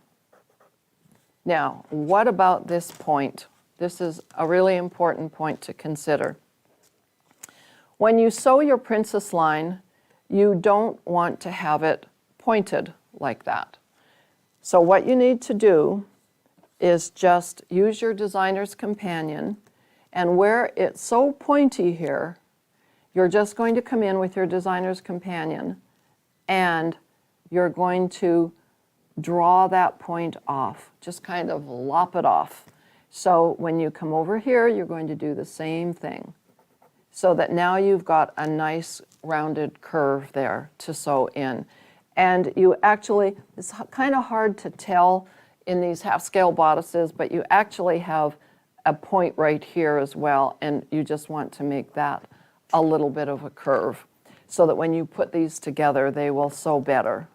Speaker 1: Now, what about this point? This is a really important point to consider. When you sew your princess line, you don't want to have it pointed like that. So what you need to do is just use your designer's companion, and where it's so pointy here, you're just going to come in with your designer's companion and you're going to draw that point off, just kind of lop it off. So when you come over here, you're going to do the same thing, so that now you've got a nice rounded curve there to sew in. And you actually, it's kind of hard to tell in these half-scale bodices, but you actually have a point right here as well, and you just want to make that a little bit of a curve so that when you put these together, they will sew better.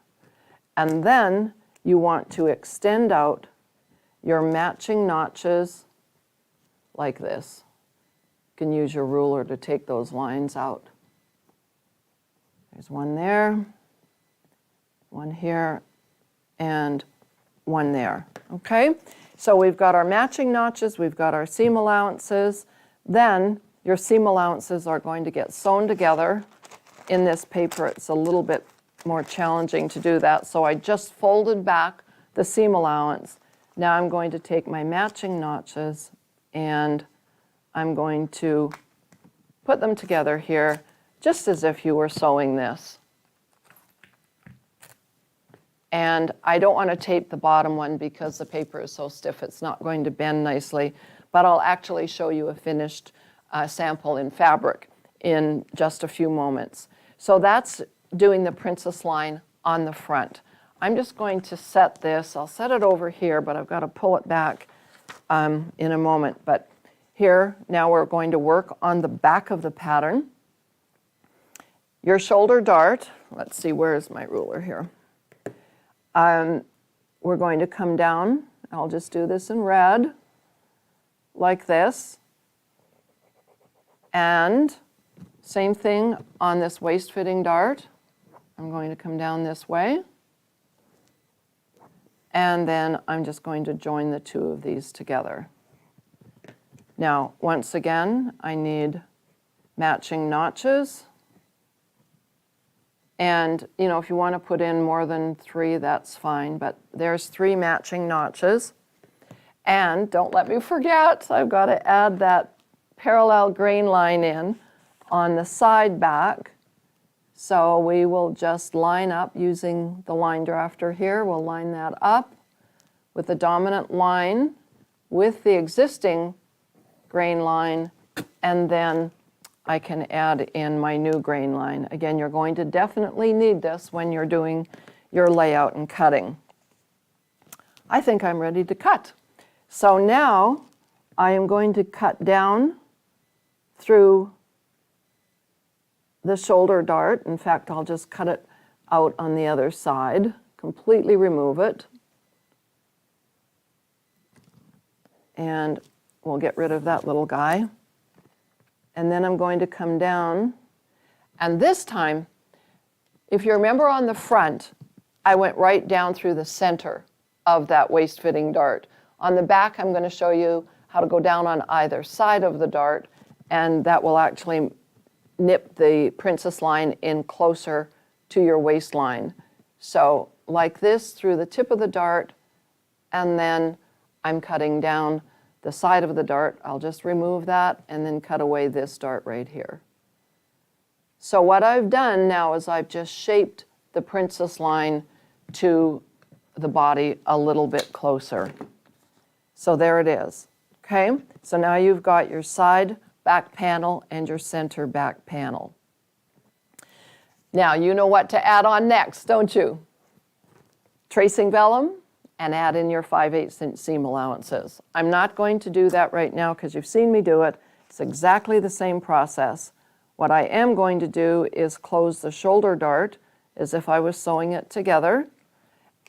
Speaker 1: And then you want to extend out your matching notches like this. can use your ruler to take those lines out. There's one there, one here, and one there, okay? So we've got our matching notches, we've got our seam allowances, then your seam allowances are going to get sewn together. In this paper, it's a little bit more challenging to do that, so I just folded back the seam allowance. Now I'm going to take my matching notches and I'm going to put them together here, just as if you were sewing this. And I don't want to tape the bottom one because the paper is so stiff it's not going to bend nicely, but I'll actually show you a finished sample in fabric in just a few moments. So that's doing the princess line on the front. I'm just going to set this, I'll set it over here, but I've got to pull it back in a moment. But here, now we're going to work on the back of the pattern. Your shoulder dart, let's see, where is my ruler here? We're going to come down, I'll just do this in red, like this. And same thing on this waist-fitting dart. I'm going to come down this way. And then I'm just going to join the two of these together. Now, once again, I need matching notches. And, you know, if you want to put in more than 3, that's fine, but there's 3 matching notches. And don't let me forget, I've got to add that parallel grain line in on the side back. So we will just line up using the line drafter here. We'll line that up with the dominant line with the existing grain line, and then I can add in my new grain line. Again, you're going to definitely need this when you're doing your layout and cutting. I think I'm ready to cut. So now I am going to cut down through the shoulder dart. In fact, I'll just cut it out on the other side, completely remove it. And we'll get rid of that little guy. And then I'm going to come down, and this time, if you remember on the front, I went right down through the center of that waist-fitting dart. On the back, I'm going to show you how to go down on either side of the dart, and that will actually nip the princess line in closer to your waistline. So like this through the tip of the dart, and then I'm cutting down the side of the dart. I'll just remove that and then cut away this dart right here. So what I've done now is I've just shaped the princess line to the body a little bit closer. So there it is, okay? So now you've got your side back panel and your center back panel. Now you know what to add on next, don't you? Tracing vellum, and add in your 5/8 inch seam allowances. I'm not going to do that right now because you've seen me do it. It's exactly the same process. What I am going to do is close the shoulder dart as if I was sewing it together.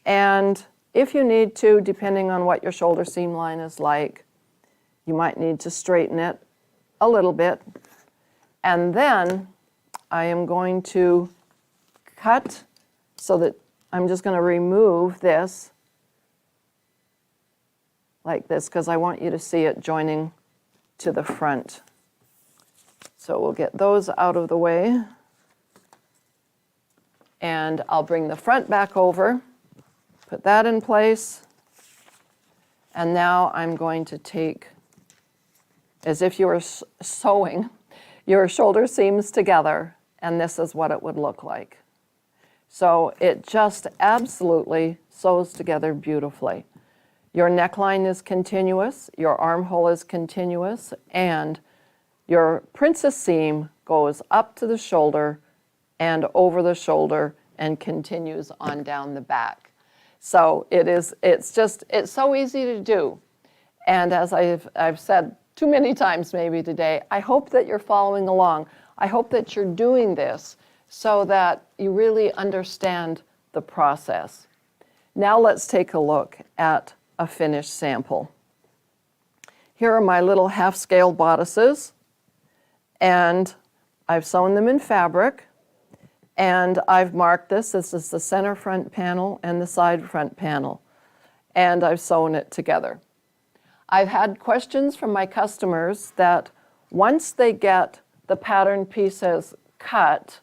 Speaker 1: And if you need to, depending on what your shoulder seam line is like, you might need to straighten it a little bit. And then I am going to cut so that I'm just going to remove this like this, because I want you to see it joining to the front. So we'll get those out of the way. And I'll bring the front back over, put that in place. And now I'm going to take, as if you were sewing your shoulder seams together, and this is what it would look like. So it just absolutely sews together beautifully. Your neckline is continuous, your armhole is continuous, and your princess seam goes up to the shoulder and over the shoulder and continues on down the back. So it's so easy to do. And as I've said too many times maybe today, I hope that you're following along. I hope that you're doing this so that you really understand the process. Now let's take a look at a finished sample. Here are my little half-scale bodices. and I've sewn them in fabric, and I've marked this. This is the center front panel and the side front panel, and I've sewn it together. I've had questions from my customers that once they get the pattern pieces cut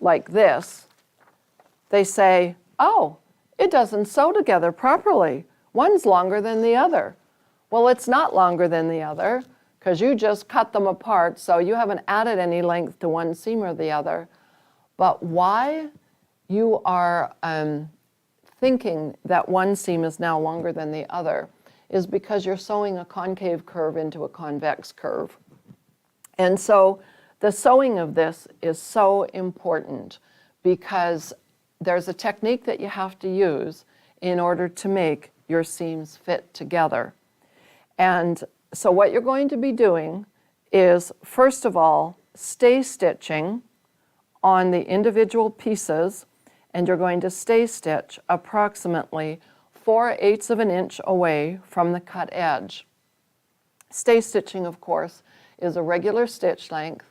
Speaker 1: like this, they say, oh, it doesn't sew together properly. One's longer than the other. Well, it's not longer than the other because you just cut them apart, so you haven't added any length to one seam or the other. But why you are thinking that one seam is now longer than the other is because you're sewing a concave curve into a convex curve. And so the sewing of this is so important because there's a technique that you have to use in order to make your seams fit together. And so what you're going to be doing is, first of all, stay stitching on the individual pieces, and you're going to stay stitch approximately 4/8 of an inch away from the cut edge. Stay stitching, of course, is a regular stitch length,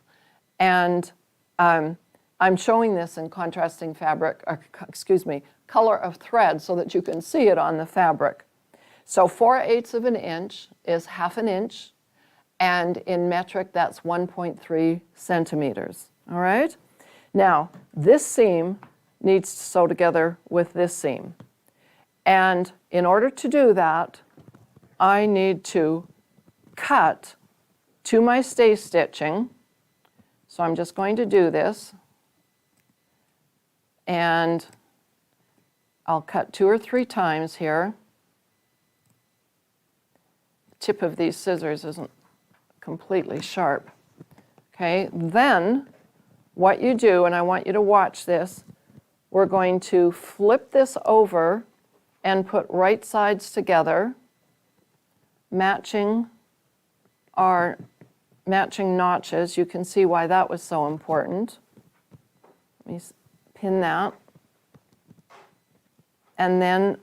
Speaker 1: and I'm showing this in contrasting fabric, or color of thread so that you can see it on the fabric. So 4/8 of an inch is 1/2 an inch, and in metric that's 1.3 centimeters, all right? Now, this seam needs to sew together with this seam. And in order to do that, I need to cut to my stay stitching. So I'm just going to do this. And I'll cut 2 or 3 times here. The tip of these scissors isn't completely sharp. Okay, then what you do, and I want you to watch this, we're going to flip this over and put right sides together, matching notches. You can see why that was so important. Let me pin that. And then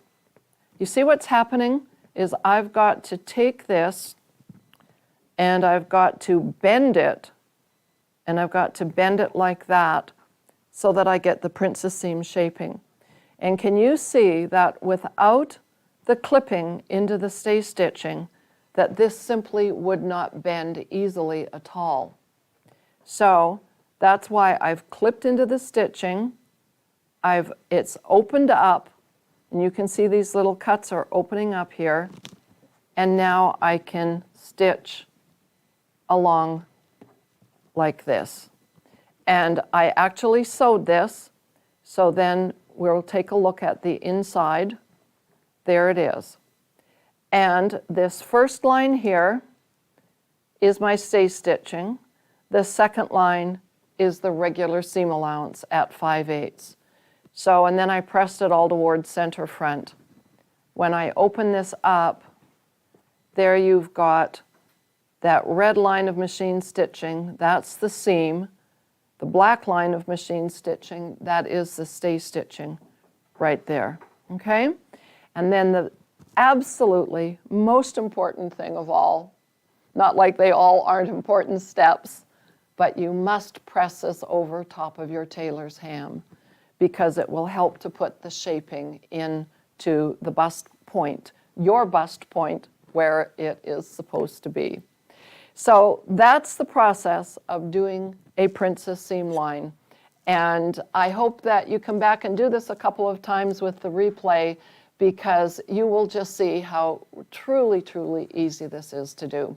Speaker 1: you see what's happening is I've got to take this and I've got to bend it, and I've got to bend it like that so that I get the princess seam shaping. And can you see that without the clipping into the stay stitching, that this simply would not bend easily at all? So that's why I've clipped into the stitching. It's opened up, and you can see these little cuts are opening up here. And now I can stitch along like this. And I actually sewed this, so then we'll take a look at the inside. There it is. And this first line here is my stay stitching. The second line is the regular seam allowance at 5/8. So, and then I pressed it all towards center front. When I open this up, there you've got that red line of machine stitching, that's the seam. The black line of machine stitching, that is the stay stitching right there, okay? And then the absolutely most important thing of all, not like they all aren't important steps, but you must press this over top of your tailor's ham because it will help to put the shaping into the bust point, your bust point, where it is supposed to be. So that's the process of doing a princess seam line. And I hope that you come back and do this a couple of times with the replay, because you will just see how truly, truly easy this is to do.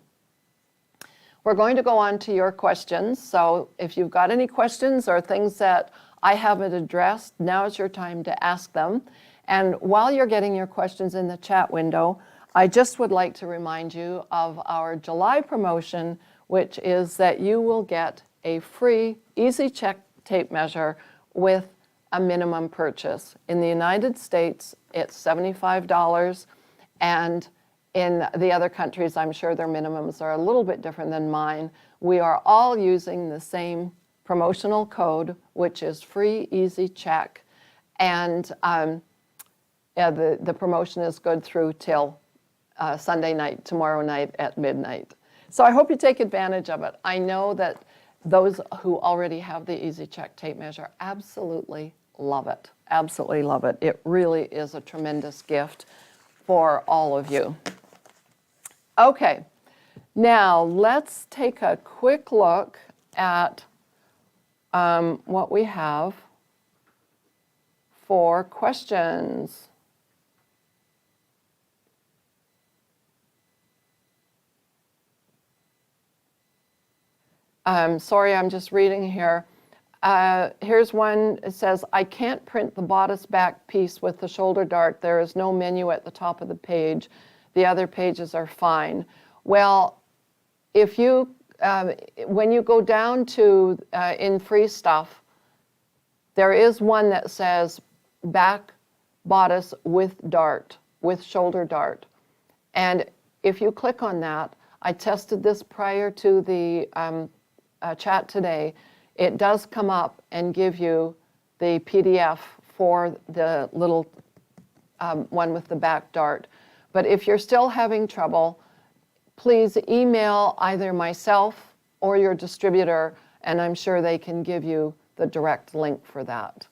Speaker 1: We're going to go on to your questions. So if you've got any questions or things that I haven't addressed, now is your time to ask them. And while you're getting your questions in the chat window, I just would like to remind you of our July promotion, which is that you will get a free Easy Check tape measure with a minimum purchase. In the United States, it's $75, and in the other countries, I'm sure their minimums are a little bit different than mine. We are all using the same promotional code, which is free Easy Check, and the promotion is good through till Sunday night, tomorrow night at midnight. So I hope you take advantage of it. I know that those who already have the Easy Check tape measure absolutely love it. Absolutely love it. It really is a tremendous gift for all of you. Okay, now let's take a quick look at what we have for questions. Sorry, I'm just reading here. Here's one. It says, I can't print the bodice back piece with the shoulder dart. There is no menu at the top of the page. The other pages are fine. Well, if you, when you go down to in free stuff, there is one that says back bodice with dart, with shoulder dart. And if you click on that, I tested this prior to the chat today, it does come up and give you the PDF for the little one with the back dart. But if you're still having trouble, please email either myself or your distributor, and I'm sure they can give you the direct link for that.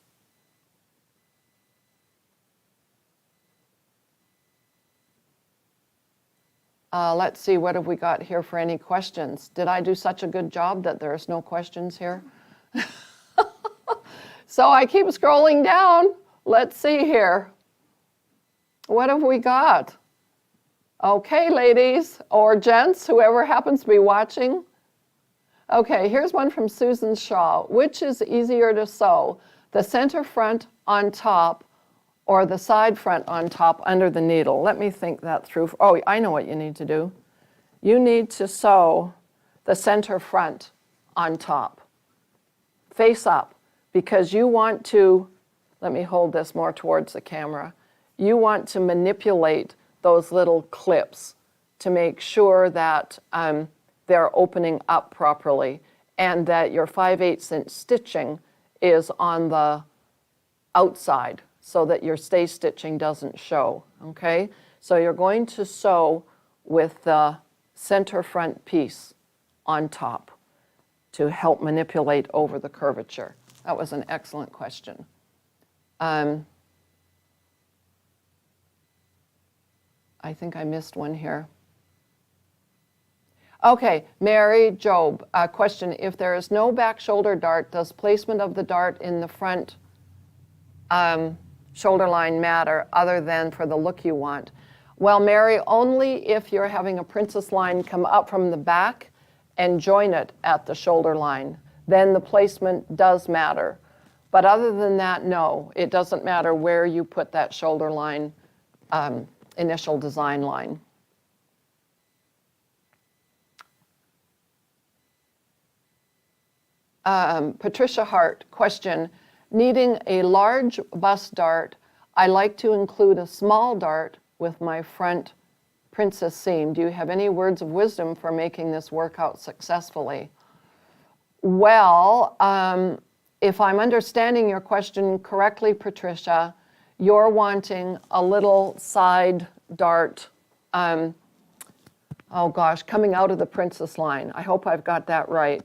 Speaker 1: Let's see, what have we got here for any questions? Did I do such a good job that there's no questions here? So I keep scrolling down. Let's see here. What have we got? Okay, ladies or gents, whoever happens to be watching. Okay, here's one from Susan Shaw. Which is easier to sew, the center front on top or the side front on top under the needle? Let me think that through. Oh, I know what you need to do. You need to sew the center front on top, face up, because you want to, let me hold this more towards the camera, you want to manipulate those little clips to make sure that they're opening up properly and that your 5/8 inch stitching is on the outside so that your stay stitching doesn't show, okay? So you're going to sew with the center front piece on top to help manipulate over the curvature. That was an excellent question. I think I missed one here. Okay, Mary Job, question. If there is no back shoulder dart, does placement of the dart in the front shoulder line matter other than for the look you want? Well, Mary, only if you're having a princess line come up from the back and join it at the shoulder line. Then the placement does matter. But other than that, no, it doesn't matter where you put that shoulder line, initial design line. Patricia Hart, question. Needing a large bust dart, I like to include a small dart with my front princess seam. Do you have any words of wisdom for making this work out successfully? Well, if I'm understanding your question correctly, Patricia, you're wanting a little side dart, oh gosh, coming out of the princess line. I hope I've got that right.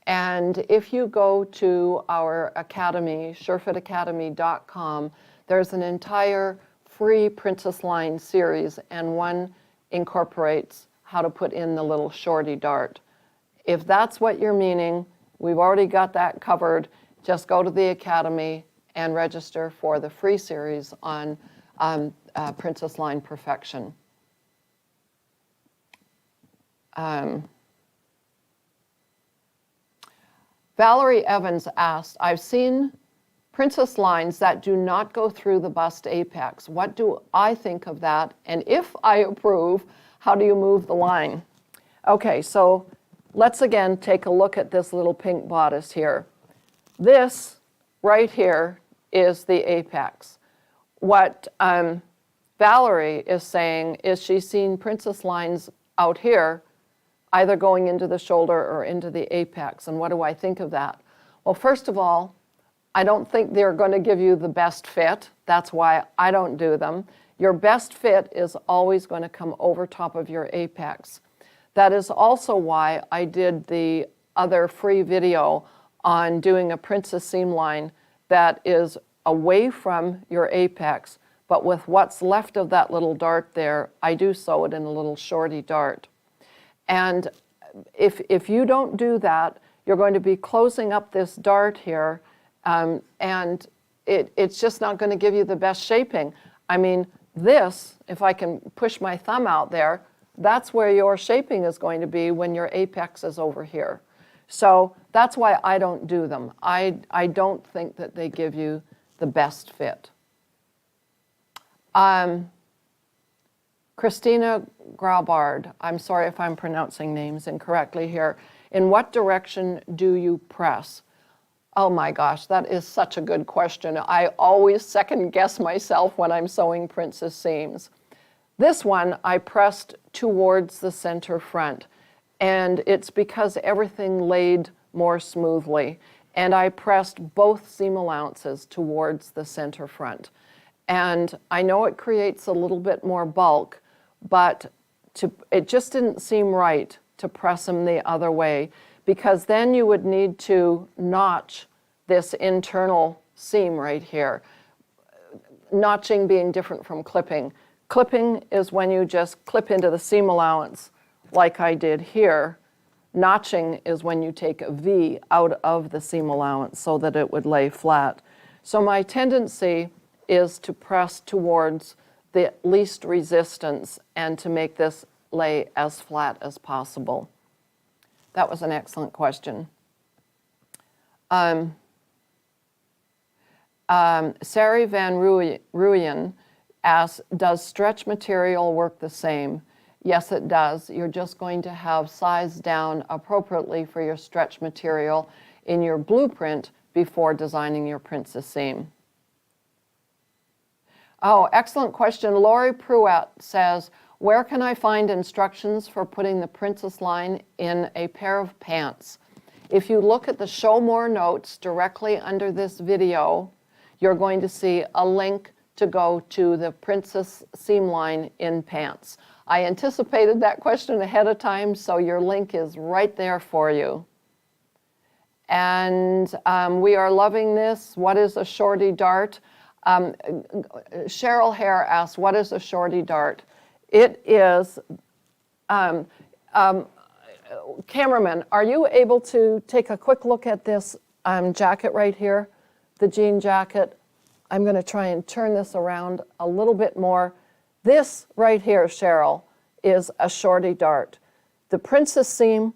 Speaker 1: And if you go to our academy, surefitacademy.com, there's an entire free princess line series, and one incorporates how to put in the little shorty dart. If that's what you're meaning, we've already got that covered. Just go to the academy and register for the free series on princess line perfection. Valerie Evans asked, I've seen princess lines that do not go through the bust apex. What do I think of that? And if I approve, how do you move the line? Okay, so let's again take a look at this little pink bodice here. This right here is the apex. What Valerie is saying is she's seen princess lines out here either going into the shoulder or into the apex. And what do I think of that? Well, first of all, I don't think they're going to give you the best fit. That's why I don't do them. Your best fit is always going to come over top of your apex. That is also why I did the other free video on doing a princess seam line that is away from your apex, but with what's left of that little dart there, I do sew it in a little shorty dart. And if you don't do that, you're going to be closing up this dart here, and it's just not going to give you the best shaping. I mean, this, if I can push my thumb out there, that's where your shaping is going to be when your apex is over here. So that's why I don't do them. I don't think that they give you the best fit. Christina Graubard, I'm sorry if I'm pronouncing names incorrectly here. In what direction do you press? Oh my gosh, that is such a good question. I always second guess myself when I'm sewing princess seams. This one I pressed towards the center front, and it's because everything laid more smoothly. And I pressed both seam allowances towards the center front. And I know it creates a little bit more bulk, but it just didn't seem right to press them the other way, because then you would need to notch this internal seam right here. Notching being different from clipping. Clipping is when you just clip into the seam allowance like I did here. Notching is when you take a V out of the seam allowance so that it would lay flat. So my tendency is to press towards the least resistance and to make this lay as flat as possible. That was an excellent question. Sari Van Ruyen asks, does stretch material work the same? Yes, it does. You're just going to have sized down appropriately for your stretch material in your blueprint before designing your princess seam. Oh, excellent question. Lori Pruitt says, where can I find instructions for putting the princess line in a pair of pants? If you look at the show more notes directly under this video, you're going to see a link to go to the princess seam line in pants. I anticipated that question ahead of time, so your link is right there for you. And we are loving this. What is a shorty dart? Cheryl Hare asks, what is a shorty dart? It is, cameraman, are you able to take a quick look at this jacket right here, the jean jacket? I'm going to try and turn this around a little bit more. This right here, Cheryl, is a shorty dart. The princess seam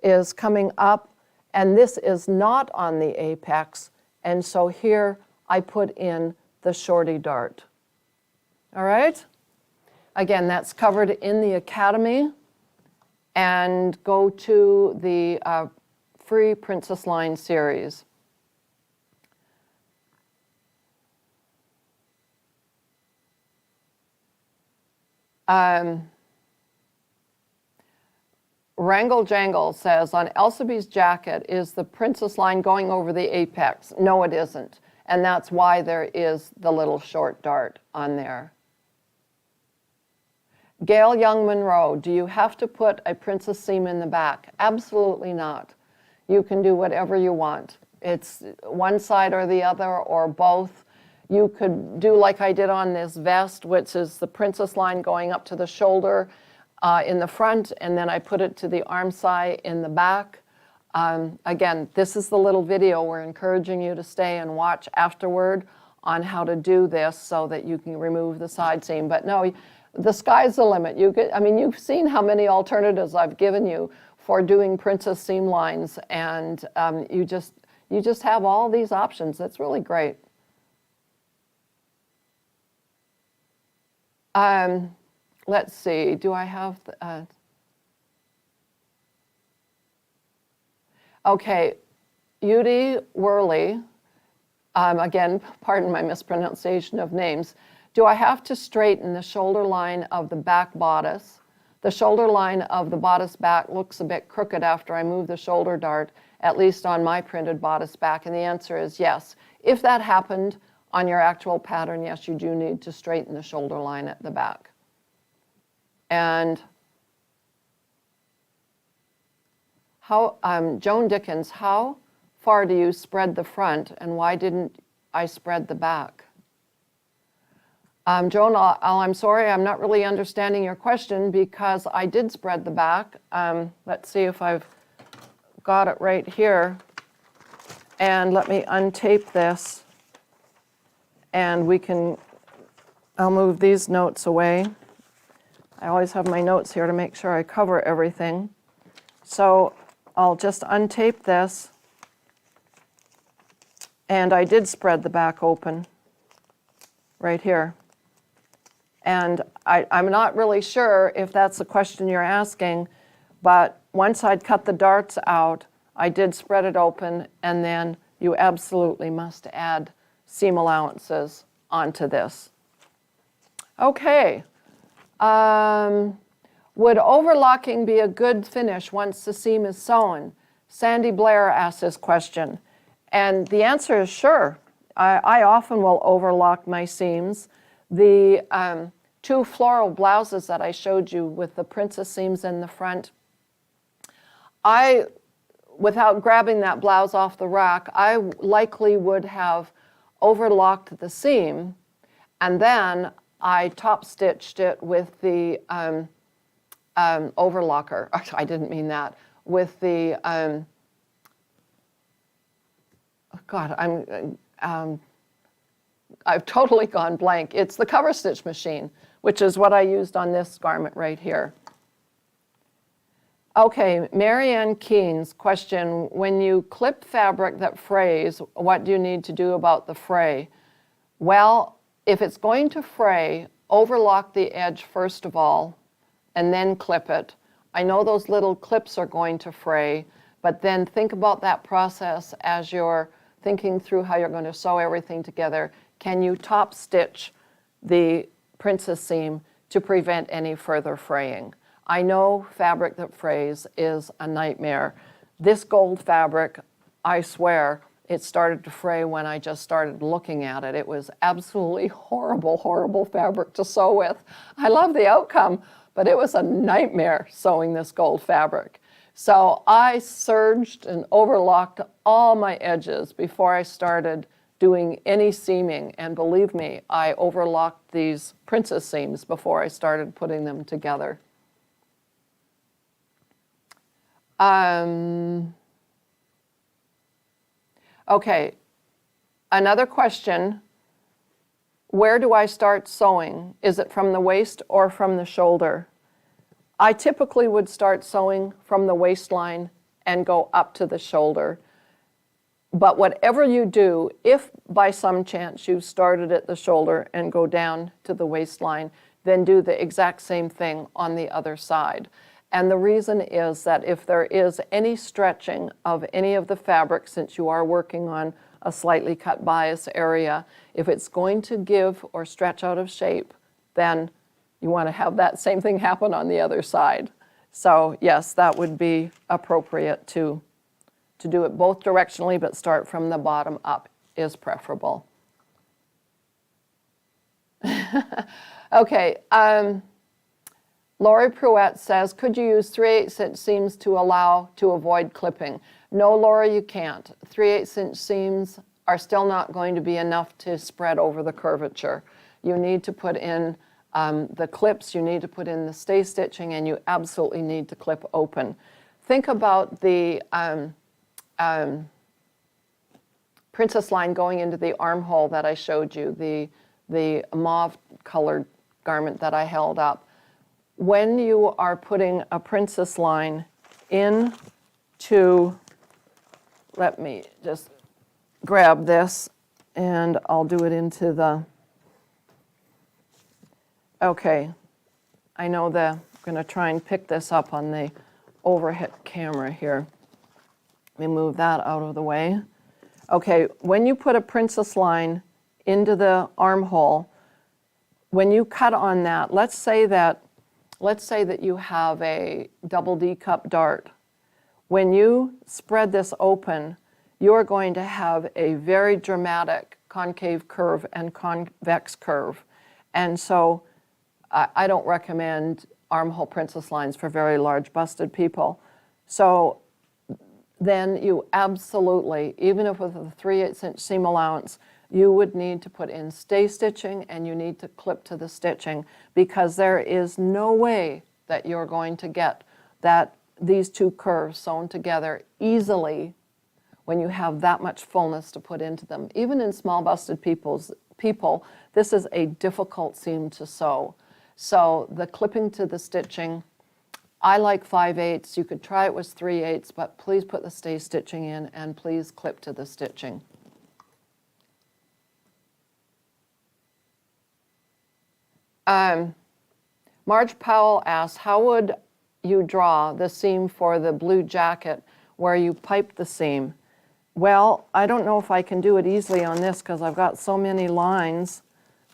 Speaker 1: is coming up, and this is not on the apex, and so here I put in the shorty dart. All right? Again, that's covered in the Academy, and go to the free Princess Line series. Wrangle Jangle says, on Elsabie's jacket, is the princess line going over the apex? No, it isn't. And that's why there is the little short dart on there. Gail Young Monroe, do you have to put a princess seam in the back? Absolutely not. You can do whatever you want. It's one side or the other or both. You could do like I did on this vest, which is the princess line going up to the shoulder in the front, and then I put it to the arm side in the back. Again, this is the little video we're encouraging you to stay and watch afterward on how to do this so that you can remove the side seam. But no, the sky's the limit. You've seen how many alternatives I've given you for doing princess seam lines, and you just have all these options. That's really great. Let's see, do I have, okay, Yudi Worley, again, pardon my mispronunciation of names. Do I have to straighten the shoulder line of the back bodice? The shoulder line of the bodice back looks a bit crooked after I move the shoulder dart, at least on my printed bodice back, and the answer is yes. If that happened on your actual pattern, yes, you do need to straighten the shoulder line at the back. And Joan Dickens, how far do you spread the front and why didn't I spread the back? Joan, I'm sorry, I'm not really understanding your question because I did spread the back. Let's see if I've got it right here. And let me untape this and I'll move these notes away. I always have my notes here to make sure I cover everything. So I'll just untape this. And I did spread the back open right here. And I'm not really sure if that's the question you're asking, but once I'd cut the darts out, I did spread it open, and then you absolutely must add seam allowances onto this. Okay. Would overlocking be a good finish once the seam is sewn? Sandy Blair asked this question. And the answer is sure. I often will overlock my seams. The two floral blouses that I showed you with the princess seams in the front, without grabbing that blouse off the rack, I likely would have overlocked the seam, and then I top stitched it with the overlocker. I didn't mean that. With the, I've totally gone blank. It's the cover stitch machine, which is what I used on this garment right here. Okay, Marianne Keen's question, when you clip fabric that frays, what do you need to do about the fray? Well, if it's going to fray, overlock the edge first of all, and then clip it. I know those little clips are going to fray, but then think about that process as you're thinking through how you're going to sew everything together. Can you top stitch the princess seam to prevent any further fraying? I know fabric that frays is a nightmare. This gold fabric, I swear, it started to fray when I just started looking at it. It was absolutely horrible, horrible fabric to sew with. I love the outcome, but it was a nightmare sewing this gold fabric. So I serged and overlocked all my edges before I started doing any seaming. And believe me, I overlocked these princess seams before I started putting them together. Okay, another question. Where do I start sewing? Is it from the waist or from the shoulder? I typically would start sewing from the waistline and go up to the shoulder. But whatever you do, if by some chance you started at the shoulder and go down to the waistline, then do the exact same thing on the other side. And the reason is that if there is any stretching of any of the fabric, since you are working on a slightly cut bias area, if it's going to give or stretch out of shape, then you want to have that same thing happen on the other side. So yes, that would be appropriate to do it both directionally, but start from the bottom up is preferable. Okay, Lori Pruett says, could you use 3/8 inch seams to avoid clipping? No, Laura, you can't. 3/8 inch seams are still not going to be enough to spread over the curvature. You need to put in the clips, you need to put in the stay stitching, and you absolutely need to clip open. Think about the princess line going into the armhole that I showed you, the mauve colored garment that I held up. When you are putting a princess line into, let me just grab this and I'll do it into the, okay, I know I'm going to try and pick this up on the overhead camera here. Let me move that out of the way. Okay, when you put a princess line into the armhole, when you cut on that, let's say that you have a double D cup dart. When you spread this open, you're going to have a very dramatic concave curve and convex curve. And so I don't recommend armhole princess lines for very large busted people. So then you absolutely, even if with a 3/8 inch seam allowance, you would need to put in stay stitching and you need to clip to the stitching, because there is no way that you're going to get these two curves sewn together easily when you have that much fullness to put into them. Even in small busted people, this is a difficult seam to sew. So the clipping to the stitching, I like 5/8. You could try it with 3/8, but please put the stay stitching in and please clip to the stitching. Marge Powell asks, how would you draw the seam for the blue jacket where you pipe the seam? Well, I don't know if I can do it easily on this because I've got so many lines,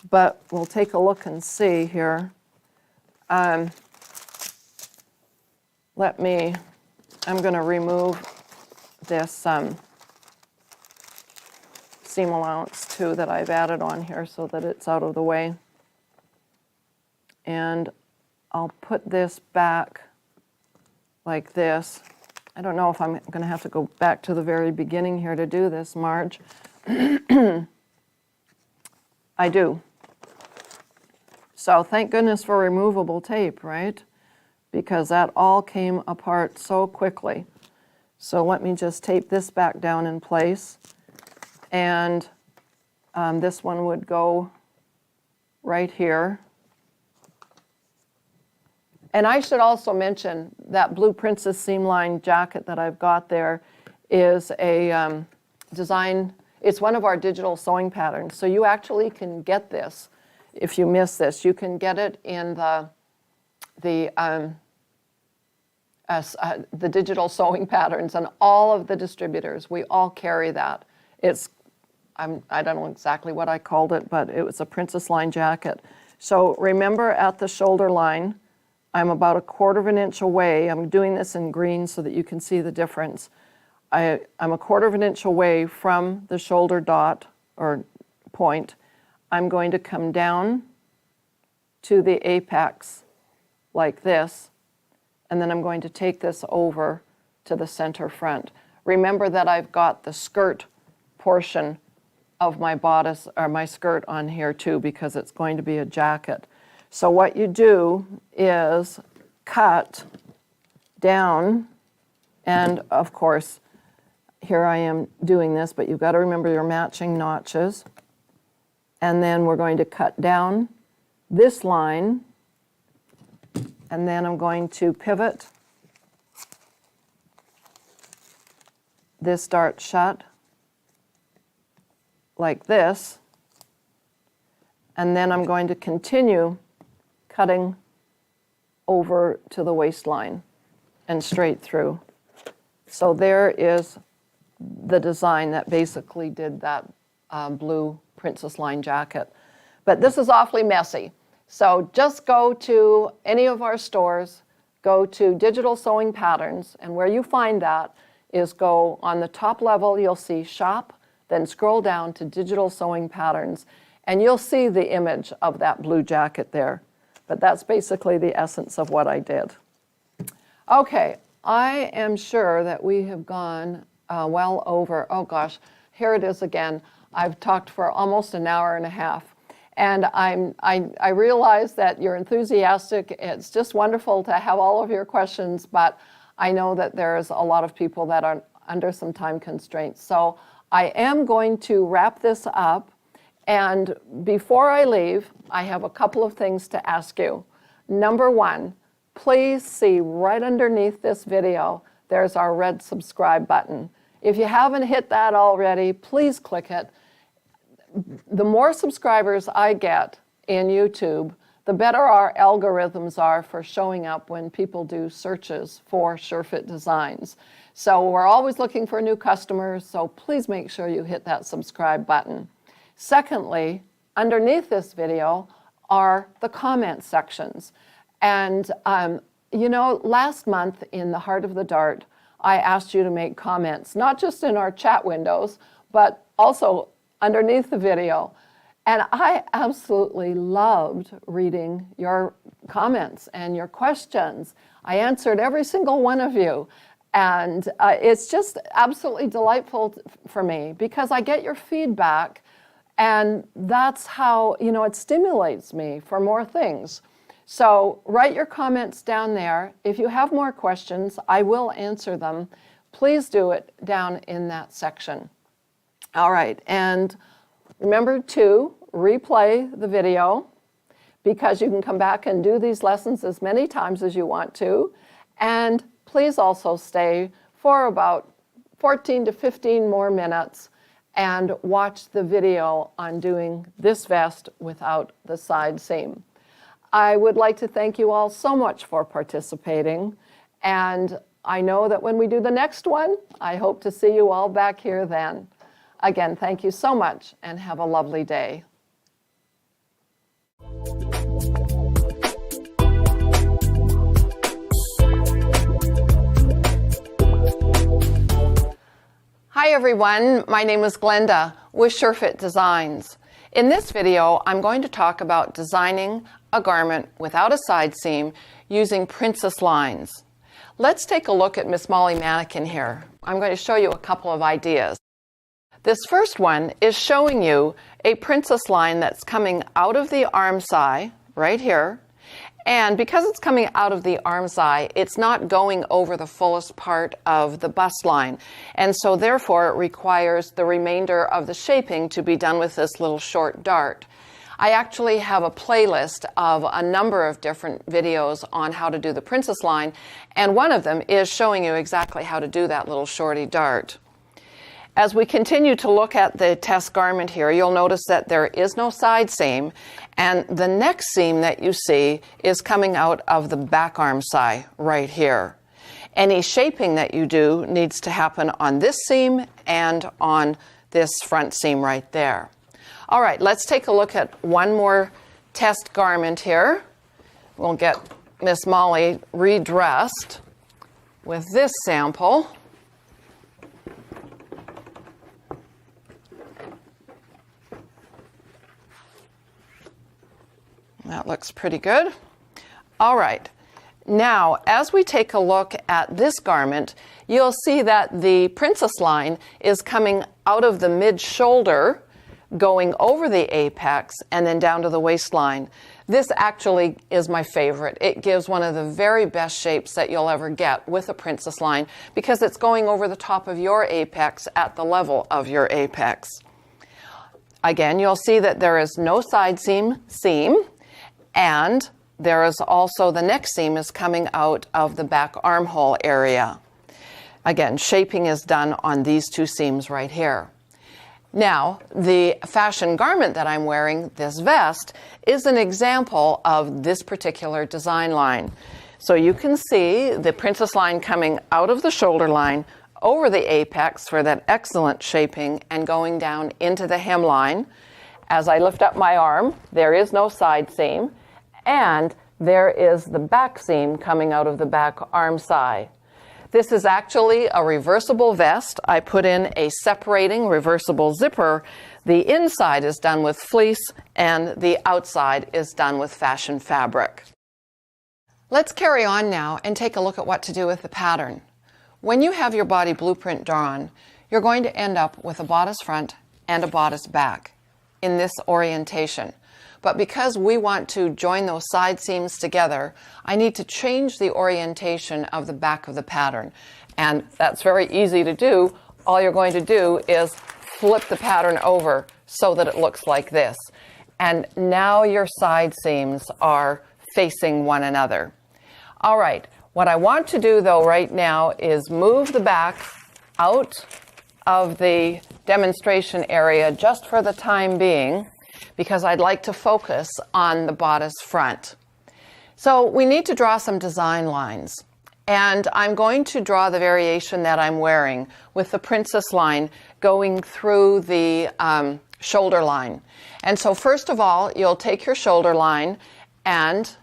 Speaker 1: but we'll take a look and see here. I'm going to remove this seam allowance too that I've added on here so that it's out of the way. And I'll put this back like this. I don't know if I'm going to have to go back to the very beginning here to do this, Marge. I do. So thank goodness for removable tape, right? Because that all came apart so quickly. So let me just tape this back down in place. And this one would go right here. And I should also mention that Blue Princess seamline jacket that I've got there is a design. It's one of our digital sewing patterns. So you actually can get this if you miss this. You can get it in the digital sewing patterns, and all of the distributors, we all carry that. I don't know exactly what I called it, but it was a princess line jacket. So remember, at the shoulder line, I'm about 1/4 inch away. I'm doing this in green so that you can see the difference. I'm 1/4 inch away from the shoulder dot or point. I'm going to come down to the apex like this, and then I'm going to take this over to the center front. Remember that I've got the skirt portion of my bodice or my skirt on here too, because it's going to be a jacket. So what you do is cut down, and of course, here I am doing this, but you've got to remember your matching notches. And then we're going to cut down this line, and then I'm going to pivot this dart shut like this, and then I'm going to continue cutting over to the waistline and straight through. So there is the design that basically did that blue princess line jacket. But this is awfully messy. So just go to any of our stores, go to Digital Sewing Patterns, and where you find that is go on the top level, you'll see Shop, then scroll down to Digital Sewing Patterns, and you'll see the image of that blue jacket there. But that's basically the essence of what I did. Okay, I am sure that we have gone well over, oh gosh, here it is again. I've talked for almost an hour and a half. And I realize that you're enthusiastic. It's just wonderful to have all of your questions, but I know that there's a lot of people that are under some time constraints. So I am going to wrap this up. And before I leave, I have a couple of things to ask you. Number one, please see right underneath this video, there's our red subscribe button. If you haven't hit that already, please click it. The more subscribers I get in YouTube, the better our algorithms are for showing up when people do searches for SureFit Designs. So we're always looking for new customers, so please make sure you hit that subscribe button. Secondly, underneath this video are the comment sections. And you know, last month in the Heart of the Dart, I asked you to make comments, not just in our chat windows, but also underneath the video. And I absolutely loved reading your comments and your questions. I answered every single one of you. And it's just absolutely delightful for me because I get your feedback, and that's how, it stimulates me for more things. So write your comments down there. If you have more questions, I will answer them. Please do it down in that section. All right, and remember to replay the video because you can come back and do these lessons as many times as you want to. And please also stay for about 14 to 15 more minutes and watch the video on doing this vest without the side seam. I would like to thank you all so much for participating, and I know that when we do the next one, I hope to see you all back here then. Again, thank you so much and have a lovely day. Hi everyone, my name is Glenda with surefitdesigns. In this video, I'm going to talk about designing a garment without a side seam using princess lines. Let's take a look at Miss Molly Mannequin here. I'm going to show you a couple of ideas. This first one is showing you a princess line that's coming out of the armscye right here. And because it's coming out of the armscye, it's not going over the fullest part of the bust line. And so therefore it requires the remainder of the shaping to be done with this little short dart. I actually have a playlist of a number of different videos on how to do the princess line, and one of them is showing you exactly how to do that little shorty dart. As we continue to look at the test garment here, you'll notice that there is no side seam, and the next seam that you see is coming out of the back armscye right here. Any shaping that you do needs to happen on this seam and on this front seam right there. All right, let's take a look at one more test garment here. We'll get Miss Molly redressed with this sample. That looks pretty good. All right, now as we take a look at this garment, you'll see that the princess line is coming out of the mid-shoulder, going over the apex, and then down to the waistline. This actually is my favorite. It gives one of the very best shapes that you'll ever get with a princess line because it's going over the top of your apex at the level of your apex. Again, you'll see that there is no side seam, and there is also the next seam is coming out of the back armhole area. Again, shaping is done on these two seams right here. Now, the fashion garment that I'm wearing, this vest, is an example of this particular design line. So you can see the princess line coming out of the shoulder line over the apex for that excellent shaping and going down into the hemline. As I lift up my arm, there is no side seam, and there is the back seam coming out of the back armscye. This is actually a reversible vest. I put in a separating reversible zipper. The inside is done with fleece, and the outside is done with fashion fabric. Let's carry on now and take a look at what to do with the pattern. When you have your body blueprint drawn, you're going to end up with a bodice front and a bodice back in this orientation. But because we want to join those side seams together, I need to change the orientation of the back of the pattern. And that's very easy to do. All you're going to do is flip the pattern over so that it looks like this. And now your side seams are facing one another. All right, what I want to do though right now is move the back out of the demonstration area just for the time being, because I'd like to focus on the bodice front. So we need to draw some design lines. And I'm going to draw the variation that I'm wearing with the princess line going through the shoulder line. And so first of all, you'll take your shoulder line and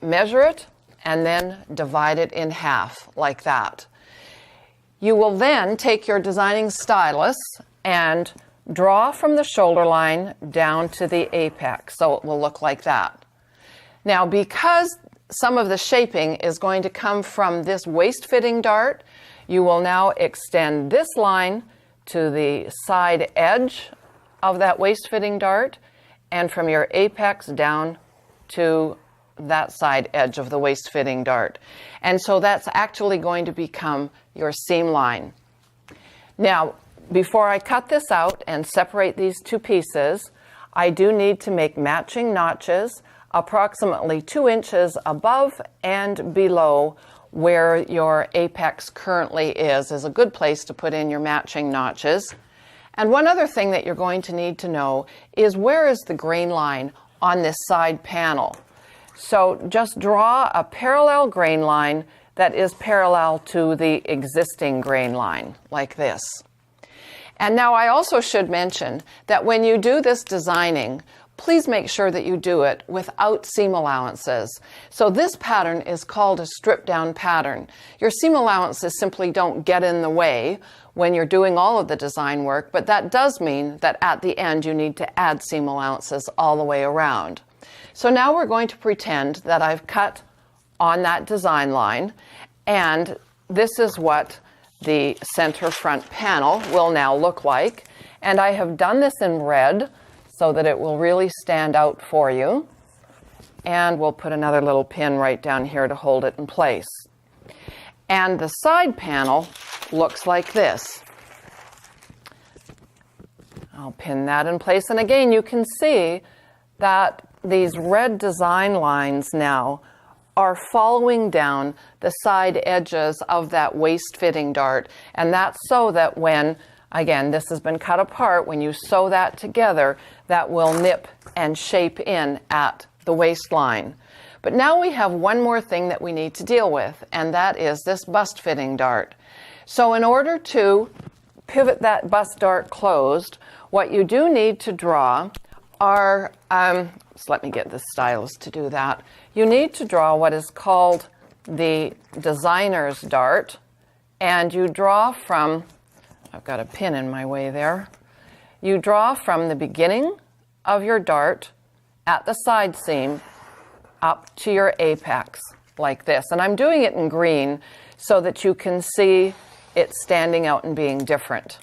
Speaker 1: measure it and then divide it in half like that. You will then take your designing stylus and draw from the shoulder line down to the apex, so it will look like that. Now, because some of the shaping is going to come from this waist fitting dart, You will now extend this line to the side edge of that waist fitting dart, and from your apex down to that side edge of the waist fitting dart. And so that's actually going to become your seam line. Now, before I cut this out and separate these two pieces, I do need to make matching notches approximately 2 inches above and below where your apex currently is a good place to put in your matching notches. And one other thing that you're going to need to know is where is the grain line on this side panel. So just draw a parallel grain line that is parallel to the existing grain line, like this. And now I also should mention that when you do this designing, please make sure that you do it without seam allowances. So this pattern is called a strip down pattern. Your seam allowances simply don't get in the way when you're doing all of the design work, but that does mean that at the end you need to add seam allowances all the way around. So now we're going to pretend that I've cut on that design line, and this is what the center front panel will now look like. And I have done this in red so that it will really stand out for you. And we'll put another little pin right down here to hold it in place. And the side panel looks like this. I'll pin that in place. And again, you can see that these red design lines now are following down the side edges of that waist fitting dart. And that's so that when, again, this has been cut apart, when you sew that together, that will nip and shape in at the waistline. But now we have one more thing that we need to deal with, and that is this bust fitting dart. So in order to pivot that bust dart closed, what you do need to draw are, so let me get the stylus to do that. You need to draw what is called the designer's dart, and you draw from, I've got a pin in my way there, you draw from the beginning of your dart at the side seam up to your apex like this. And I'm doing it in green so that you can see it standing out and being different.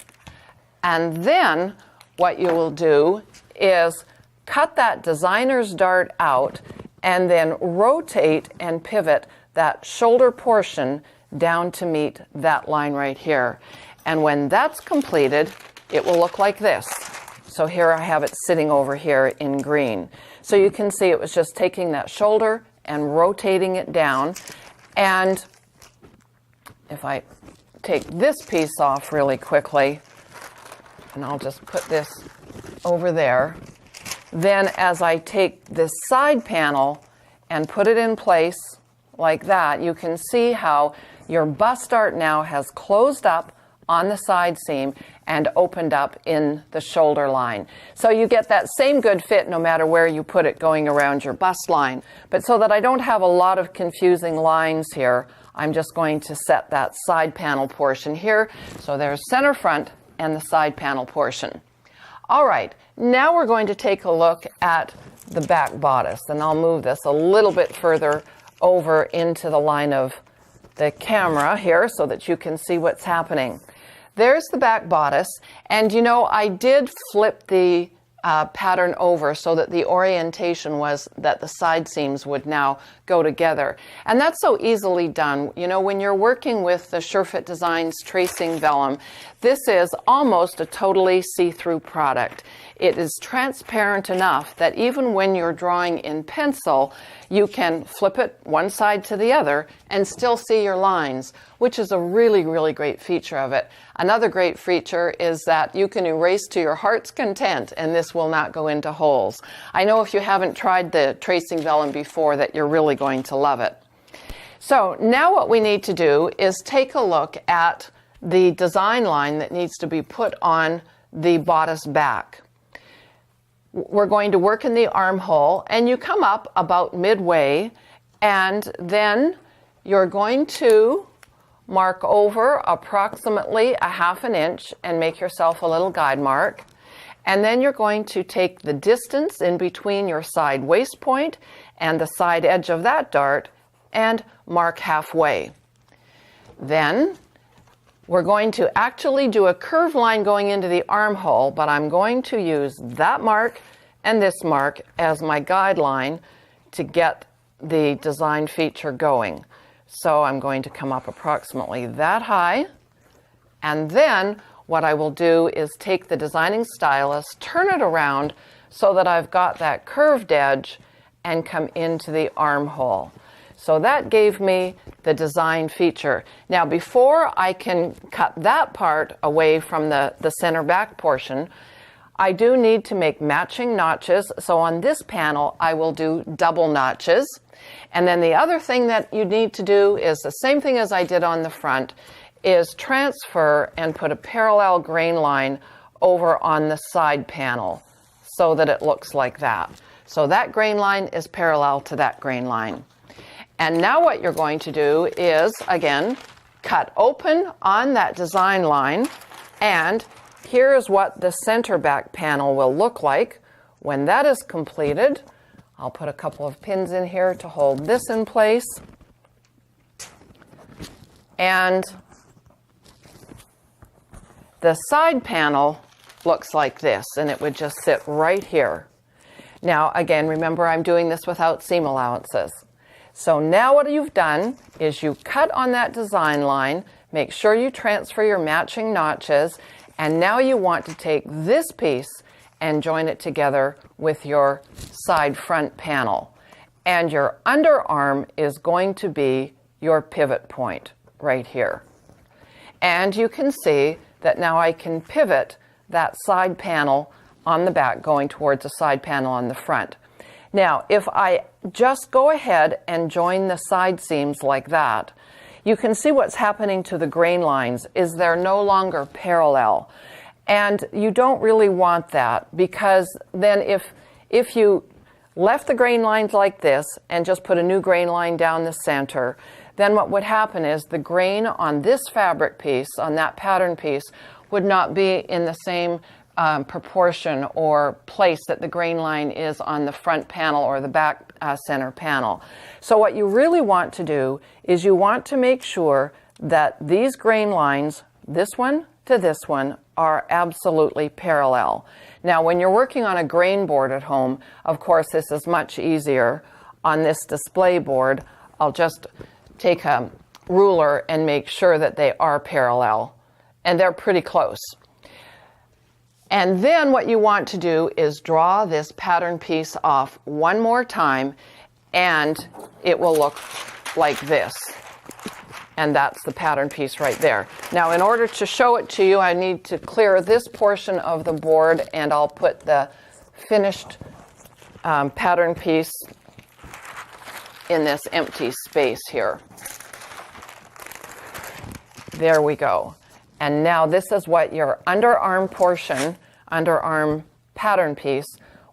Speaker 1: And then what you will do is cut that designer's dart out and then rotate and pivot that shoulder portion down to meet that line right here. And when that's completed, it will look like this. So here I have it sitting over here in green. So you can see it was just taking that shoulder and rotating it down. And if I take this piece off really quickly, and I'll just put this over there, then as I take this side panel and put it in place like that, you can see how your bust dart now has closed up on the side seam and opened up in the shoulder line. So you get that same good fit no matter where you put it going around your bust line. But so that I don't have a lot of confusing lines here, I'm just going to set that side panel portion here. So there's center front and the side panel portion. All right, now we're going to take a look at the back bodice, and I'll move this a little bit further over into the line of the camera here so that you can see what's happening. There's the back bodice, and you know, I did flip the pattern over so that the orientation was that the side seams would now go together. And that's so easily done. You know, when you're working with the surefitdesigns tracing vellum, this is almost a totally see-through product. It is transparent enough that even when you're drawing in pencil, you can flip it one side to the other and still see your lines, which is a really, really great feature of it. Another great feature is that you can erase to your heart's content, and this will not go into holes. I know if you haven't tried the tracing vellum before that you're really going to love it. So now what we need to do is take a look at the design line that needs to be put on the bodice back. We're going to work in the armhole, and you come up about midway, and then you're going to mark over approximately a ½ inch and make yourself a little guide mark. And then you're going to take the distance in between your side waist point and the side edge of that dart and mark halfway. Then we're going to actually do a curved line going into the armhole, but I'm going to use that mark and this mark as my guideline to get the design feature going. So I'm going to come up approximately that high, and then what I will do is take the designing stylus, turn it around so that I've got that curved edge and come into the armhole. So that gave me the design feature. Now, before I can cut that part away from the center back portion, I do need to make matching notches. So on this panel, I will do double notches. And then the other thing that you need to do is the same thing as I did on the front, is transfer and put a parallel grain line over on the side panel so that it looks like that. So that grain line is parallel to that grain line. And now what you're going to do is, again, cut open on that design line, and here's what the center back panel will look like when that is completed. I'll put a couple of pins in here to hold this in place. And the side panel looks like this, and it would just sit right here. Now, again, remember I'm doing this without seam allowances. So now what you've done is you cut on that design line, make sure you transfer your matching notches, and now you want to take this piece and join it together with your side front panel. And your underarm is going to be your pivot point right here. And you can see that now I can pivot that side panel on the back going towards the side panel on the front. Now, if I just go ahead and join the side seams like that, you can see what's happening to the grain lines is they're no longer parallel. And you don't really want that, because then if you left the grain lines like this and just put a new grain line down the center, then what would happen is the grain on this fabric piece, on that pattern piece, would not be in the same proportion or place that the grain line is on the front panel or the back center panel. So what you really want to do is you want to make sure that these grain lines, this one to this one, are absolutely parallel. Now, when you're working on a grain board at home, of course, this is much easier. On this display board, I'll just take a ruler and make sure that they are parallel, and they're pretty close. And then what you want to do is draw this pattern piece off one more time, and it will look like this. And that's the pattern piece right there. Now, in order to show it to you, I need to clear this portion of the board, and I'll put the finished pattern piece in this empty space here. There we go. And now this is what your underarm portion, underarm pattern piece,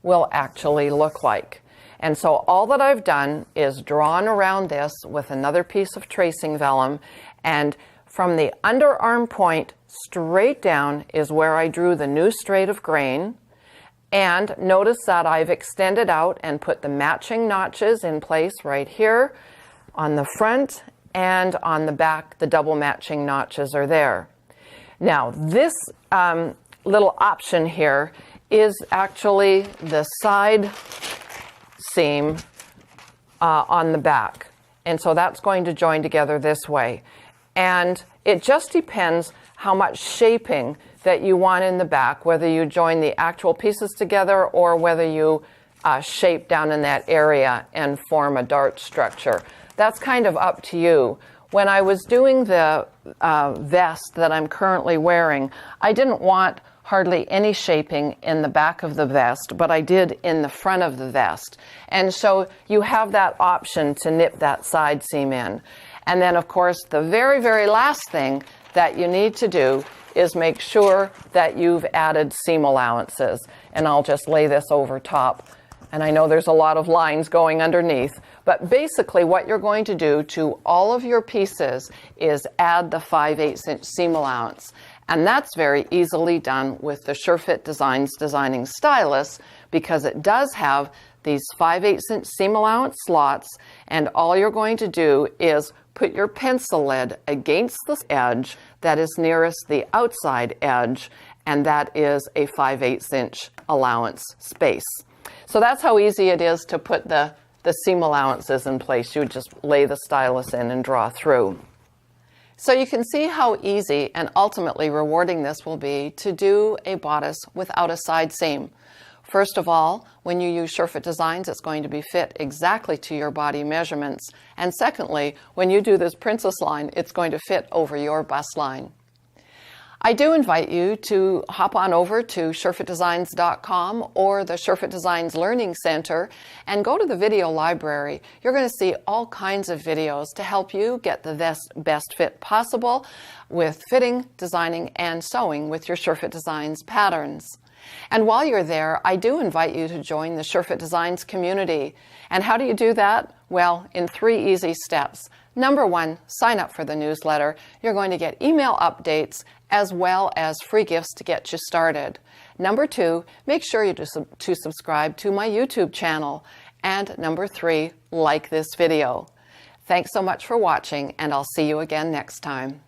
Speaker 1: will actually look like. And so all that I've done is drawn around this with another piece of tracing vellum, and from the underarm point straight down is where I drew the new straight of grain. And notice that I've extended out and put the matching notches in place right here on the front, and on the back the double matching notches are there. Now, this little option here is actually the side seam on the back. And so that's going to join together this way. And it just depends how much shaping that you want in the back, whether you join the actual pieces together or whether you shape down in that area and form a dart structure. That's kind of up to you. When I was doing the vest that I'm currently wearing, I didn't want hardly any shaping in the back of the vest, but I did in the front of the vest. And so you have that option to nip that side seam in. And then, of course, the very, very last thing that you need to do is make sure that you've added seam allowances. And I'll just lay this over top. And I know there's a lot of lines going underneath, but basically what you're going to do to all of your pieces is add the 5/8 inch seam allowance. And that's very easily done with the surefitdesigns designing stylus, because it does have these 5/8 inch seam allowance slots, and all you're going to do is put your pencil lead against the edge that is nearest the outside edge, and that is a 5/8 inch allowance space. So that's how easy it is to put the seam allowances in place. You would just lay the stylus in and draw through. So you can see how easy and ultimately rewarding this will be to do a bodice without a side seam. First of all, when you use Surefit Designs, it's going to be fit exactly to your body measurements. And secondly, when you do this princess line, it's going to fit over your bust line. I do invite you to hop on over to surefitdesigns.com or the Surefit Designs Learning Center and go to the video library. You're going to see all kinds of videos to help you get the best fit possible with fitting, designing, and sewing with your Surefit Designs patterns. And while you're there, I do invite you to join the Surefit Designs community. And how do you do that? Well, in 3 easy steps. Number 1, sign up for the newsletter. You're going to get email updates as well as free gifts to get you started. Number 2, make sure you to subscribe to my YouTube channel. And number 3, like this video. Thanks so much for watching, and I'll see you again next time.